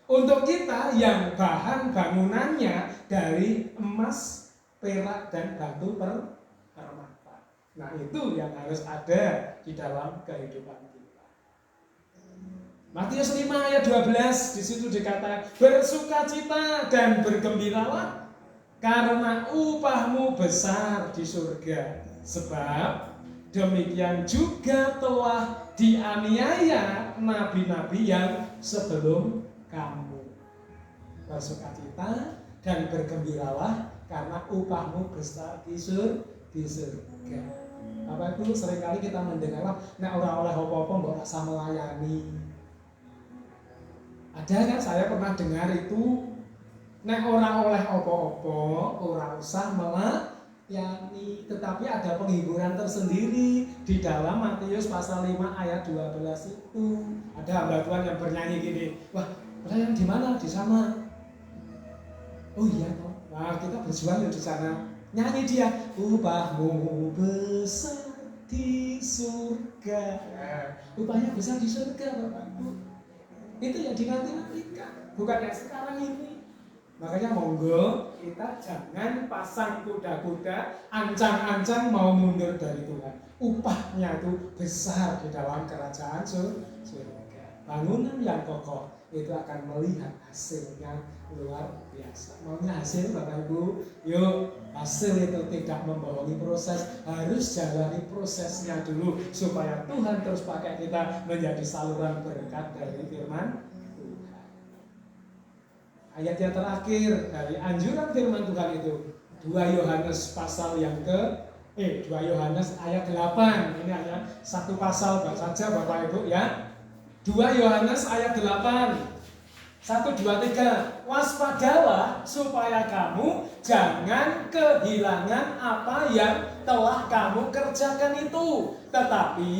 untuk kita yang bahan bangunannya dari emas, perak, dan batu permata. Nah itu yang harus ada di dalam kehidupan kita. Matius 5 ayat 12 di situ dikatakan, bersukacita dan bergembiralah karena upahmu besar di surga, sebab demikian juga telah dianiaya nabi-nabi yang sebelum kamu. Bersukacita dan bergembiralah karena upahmu besar di surga. Bapak Ibu, seringkali kita mendengar, nek ora oleh apa-apa mbok rasa melayani. Ada kan, saya pernah dengar itu, nek ora oleh apa-apa ora usah melayani. Tetapi ada penghiburan tersendiri di dalam Matius pasal 5 ayat 12 itu. Ada hamba Tuhan yang bernyanyi gini, wah pelayan di mana? Di sana. Oh iya toh. Nah, kita berjuang di sana. Nyanyi dia, upahmu besar di surga. Upahnya besar di surga, Bapak Ibu. Itu yang dinanti-nantikan, bukan yang sekarang ini. Makanya monggo kita jangan pasang kuda-kuda ancang-ancang mau mundur dari Tuhan. Upahnya itu besar di dalam kerajaan surga. Bangunan yang kokoh itu akan melihat hasilnya luar biasa. Maunya hasil Bapak Ibu, yuk hasil itu tidak membohongi proses, harus jalani prosesnya dulu supaya Tuhan terus pakai kita menjadi saluran berkat dari firman Tuhan. Ayat yang terakhir dari anjuran firman Tuhan itu 2 Yohanes pasal yang 2 Yohanes ayat 8. Ini hanya satu pasal saja Bapak Ibu ya. 2 Yohanes ayat 8. 1, 2, 3. Waspadalah supaya kamu jangan kehilangan apa yang telah kamu kerjakan itu, tetapi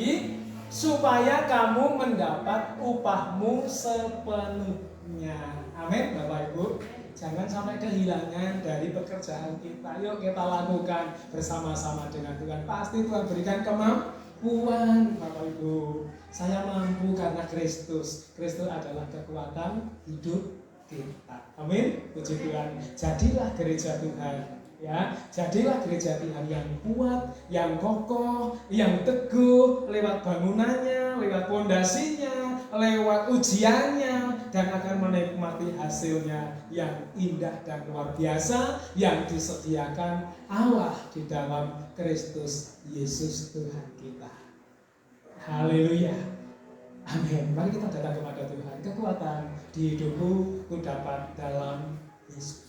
supaya kamu mendapat upahmu sepenuhnya. Amin, Bapak Ibu. Jangan sampai kehilangan dari pekerjaan kita. Yuk kita lakukan bersama-sama dengan Tuhan. Pasti Tuhan berikan kemampuan, Bapak Ibu. Saya mampu karena Kristus. Kristus adalah kekuatan hidup kita. Amin. Puji Tuhan. Jadilah gereja Tuhan. Ya, jadilah gereja Tuhan yang kuat, yang kokoh, yang teguh lewat bangunannya, lewat pondasinya, lewat ujiannya, dan akan menikmati hasilnya yang indah dan luar biasa yang disediakan Allah di dalam Kristus Yesus Tuhan kita. Haleluya. Amin. Mari kita datang kepada Tuhan. Kekuatan di hidupku ku dapat dalam Yesus.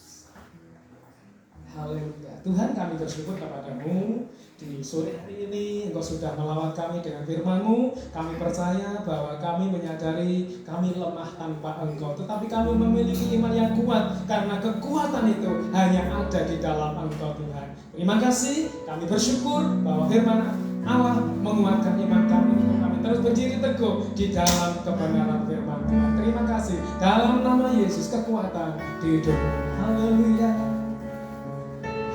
Haleluya. Tuhan, kami bersyukur kepadamu di sore hari ini. Engkau sudah melawat kami dengan firman-Mu. Kami percaya bahwa kami menyadari kami lemah tanpa Engkau, tetapi kami memiliki iman yang kuat karena kekuatan itu hanya ada di dalam Engkau, Tuhan. Terima kasih. Kami bersyukur bahwa firman Allah menguatkan iman kami untuk kami terus berdiri teguh di dalam kebenaran firman Tuhan. Terima kasih. Dalam nama Yesus, kekuatan di hidupmu. Haleluya.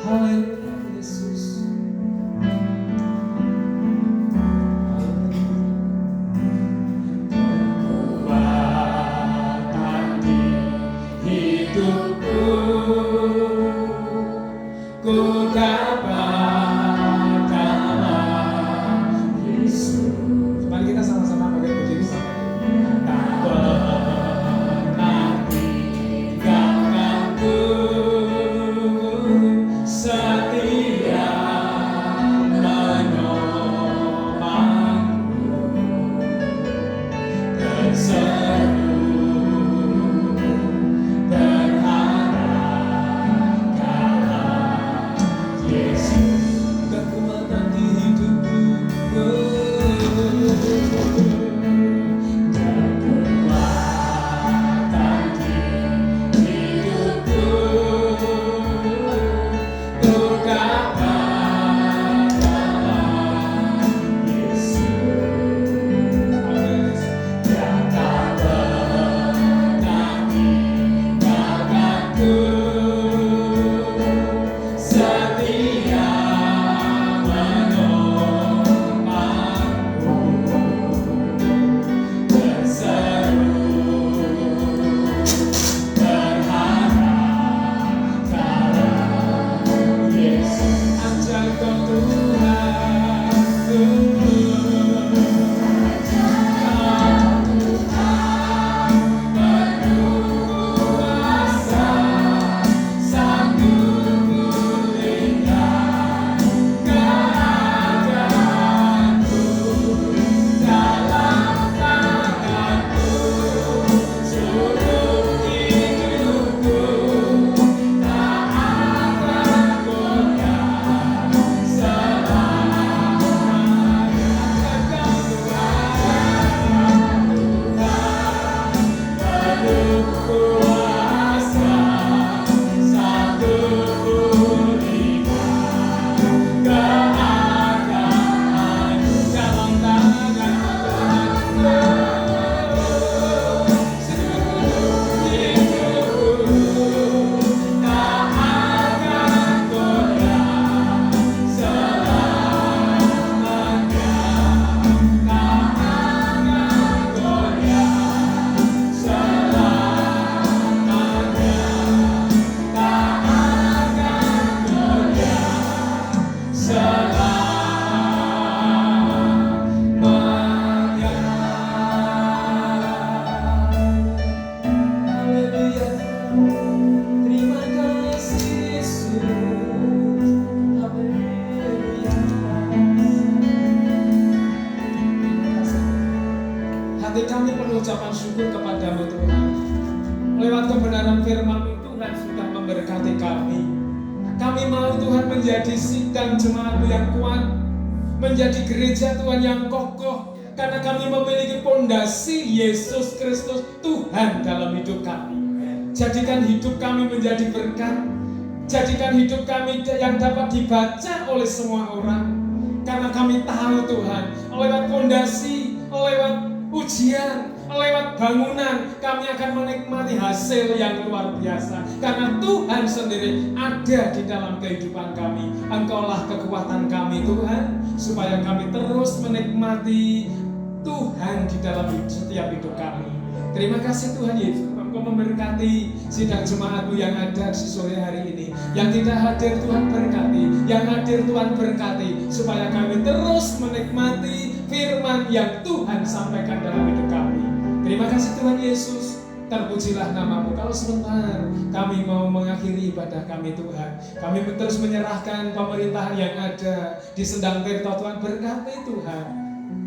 Haleluya Yesus. Kekuatan di hidupku ku dapat dalam Yesus. Mari kita sama-sama pakai berdiri sama. Tak pernah tinggalkanku, setia menolongku, terseru berharap dalam Yesus. Kekuatan di hidupku, kekuatan di hidupku ku dapat dalam Yesus. Dia tak pernah tinggalkanku, setia menolongku, terseru berharap dalam Yesus. Ajar kau Tuhan, penuh kuasa, sanggup pulihkan keadaanku, dalam tanganku seluruh hidupku, tak akan goyah selamanya. Engkau Tuhan, penuh kuasa, sanggup pulihkan keadaanku, dalam tanganku seluruh hidupku, tak akan goyah selamanya, tak akan goyah selamanya, tak akan goyah selamanya. Haleluya. Terima kasih Yesus. Haleluya. Hati kami penuh ucapan syukur kepadamu Tuhan. Lewat kebenaran firman-Mu Tuhan sudah memberkati kami. Kami mau Tuhan menjadi sidang jemaat-Mu yang kuat, menjadi gereja Tuhan yang kokoh, Karena kami memiliki pondasi Yesus Kristus Tuhan dalam hidup kami. Jadikan hidup kami menjadi berkat. Jadikan hidup kami yang dapat dibaca oleh semua orang. Karena kami tahu Tuhan, lewat pondasi, lewat ujian, lewat bangunan, kami akan menikmati hasil yang luar biasa. Karena Tuhan sendiri ada di dalam kehidupan kami. Engkaulah kekuatan kami Tuhan, supaya kami terus menikmati Tuhan di dalam setiap hidup kami. Terima kasih Tuhan Yesus, Engkau memberkati sidang jemaatmu yang ada di sore hari ini. Yang tidak hadir Tuhan berkati, yang hadir Tuhan berkati, supaya kami terus menikmati firman yang Tuhan sampaikan dalam hidup kami. Terima kasih Tuhan Yesus, terpujilah namamu. Kalau sebentar kami mau mengakhiri ibadah kami Tuhan, kami terus menyerahkan pemerintahan yang ada di Sendang Tirto. Tuhan berkati Tuhan.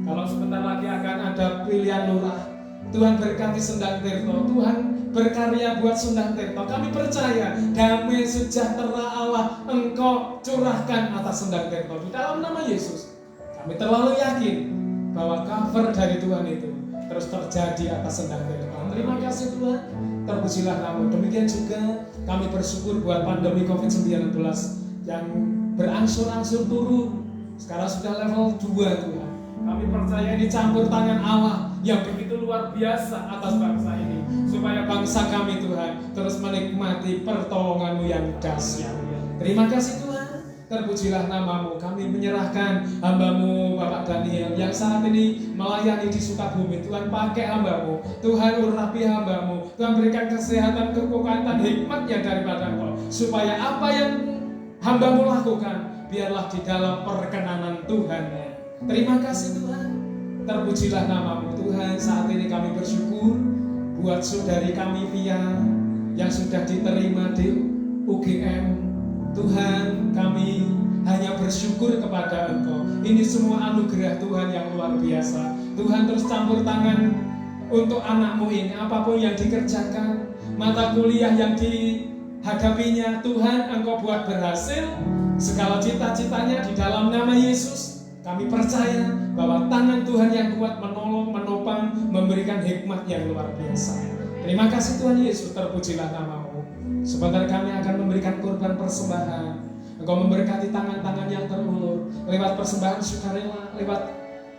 Kalau sebentar lagi akan ada pilihan lurah, Tuhan berkati Sendang Tirto. Tuhan berkarya buat Sendang Tirto. Kami percaya damai sejahtera Allah Engkau curahkan atas Sendang Tirto di dalam nama Yesus. Kami terlalu yakin bahwa cover dari Tuhan itu terus terjadi atas Sendang Tirto. Terima kasih Tuhan, terpujilah namamu. Demikian juga kami bersyukur buat pandemi COVID-19 yang berangsur-angsur turun. Sekarang sudah level 2 Tuhan. Kami percaya ini campur tangan Allah yang begitu luar biasa atas bangsa ini, supaya bangsa kami Tuhan terus menikmati pertolongan-Mu yang dahsyat. Terima kasih Tuhan, terpujilah namamu. Kami menyerahkan hamba-Mu Bapak Daniel yang saat ini melayani di Sukabumi. Tuhan pakai hamba-Mu, Tuhan urapi hamba-Mu, Tuhan berikan kesehatan, kekuatan, hikmat yang daripada Engkau, supaya apa yang hamba-Mu lakukan biarlah di dalam perkenanan Tuhan. Terima kasih Tuhan, terpujilah namamu Tuhan. Saat ini kami bersyukur buat saudari kami Via yang sudah diterima di UGM. Tuhan, kami hanya bersyukur kepada Engkau. Ini semua anugerah Tuhan yang luar biasa. Tuhan terus campur tangan untuk anakmu ini, apapun yang dikerjakan, mata kuliah yang dihadapinya, Tuhan Engkau buat berhasil segala cita-citanya di dalam nama Yesus. Kami percaya bahwa tangan Tuhan yang kuat menolong, menopang, memberikan hikmat yang luar biasa. Terima kasih Tuhan Yesus, terpujilah namamu. Sebentar kami akan memberikan korban persembahan. Engkau memberkati tangan-tangan yang terulur lewat persembahan sukarela, lewat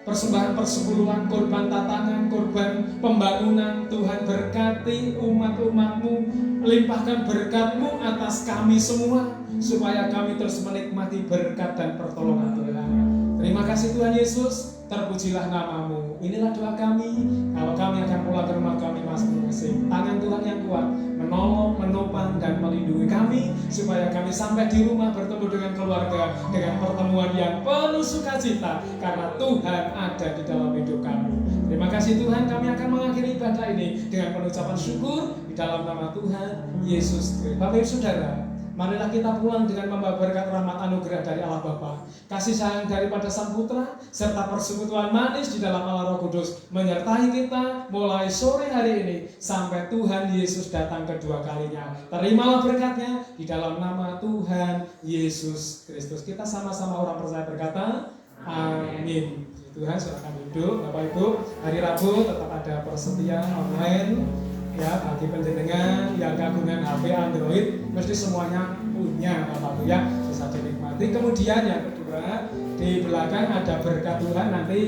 persembahan persepuluhan, korban tatangan, korban pembangunan. Tuhan berkati umat-umat-Mu, limpahkan berkat-Mu atas kami semua, supaya kami terus menikmati berkat dan pertolongan Tuhan. Terima kasih Tuhan Yesus, terpujilah namamu. Inilah doa kami, kalau kami akan pulang ke rumah kami masing-masing. Tangan Tuhan yang kuat menolong, menopang, dan melindungi kami, supaya kami sampai di rumah bertemu dengan keluarga, dengan pertemuan yang penuh sukacita, karena Tuhan ada di dalam hidup kami. Terima kasih Tuhan, kami akan mengakhiri ibadah ini dengan pengucapan syukur di dalam nama Tuhan Yesus. Bapak Ibu Saudara, marilah kita pulang dengan membawa berkat rahmat anugerah dari Allah Bapa, kasih sayang daripada Sang Putra, serta persekutuan manis di dalam Allah Roh Kudus menyertai kita mulai sore hari ini sampai Tuhan Yesus datang kedua kalinya. Terimalah berkatnya di dalam nama Tuhan Yesus Kristus. Kita sama-sama orang percaya berkata, amin. Tuhan, silakan duduk. Bapak Ibu, hari Rabu tetap ada persetia online. Ya, bagi penjenengan yang kagungan HP Android, mesti semuanya punya Bapak Ibu ya, bisa dinikmati. Kemudian yang kedua, di belakang ada berkat Tuhan. Nanti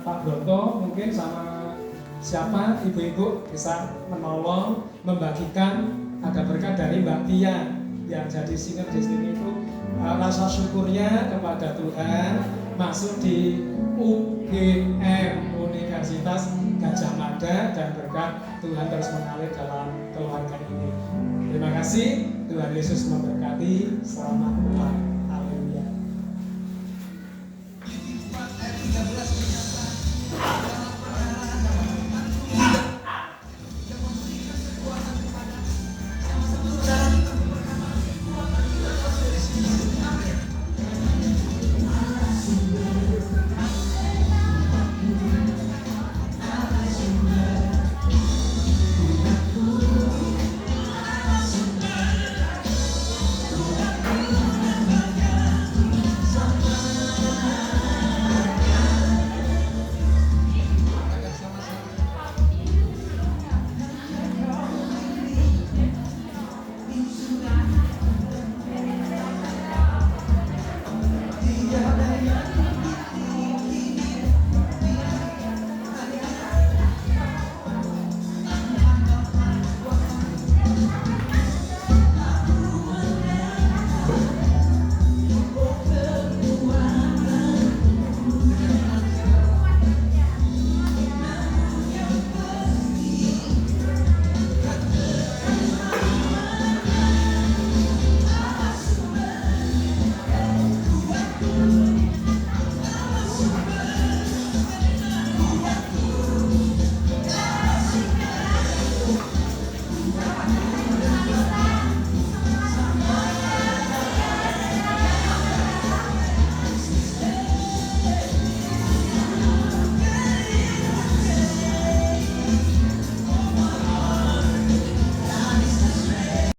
Pak Bronto mungkin sama siapa ibu-ibu bisa menolong membagikan, ada berkat dari Mbak Tia yang jadi singer di sini itu rasa syukurnya kepada Tuhan masuk di UGM Universitas Gajah Mada, dan berkat Tuhan terus mengalir dalam keluarga ini. Terima kasih, Tuhan Yesus memberkati. Selamat pulang.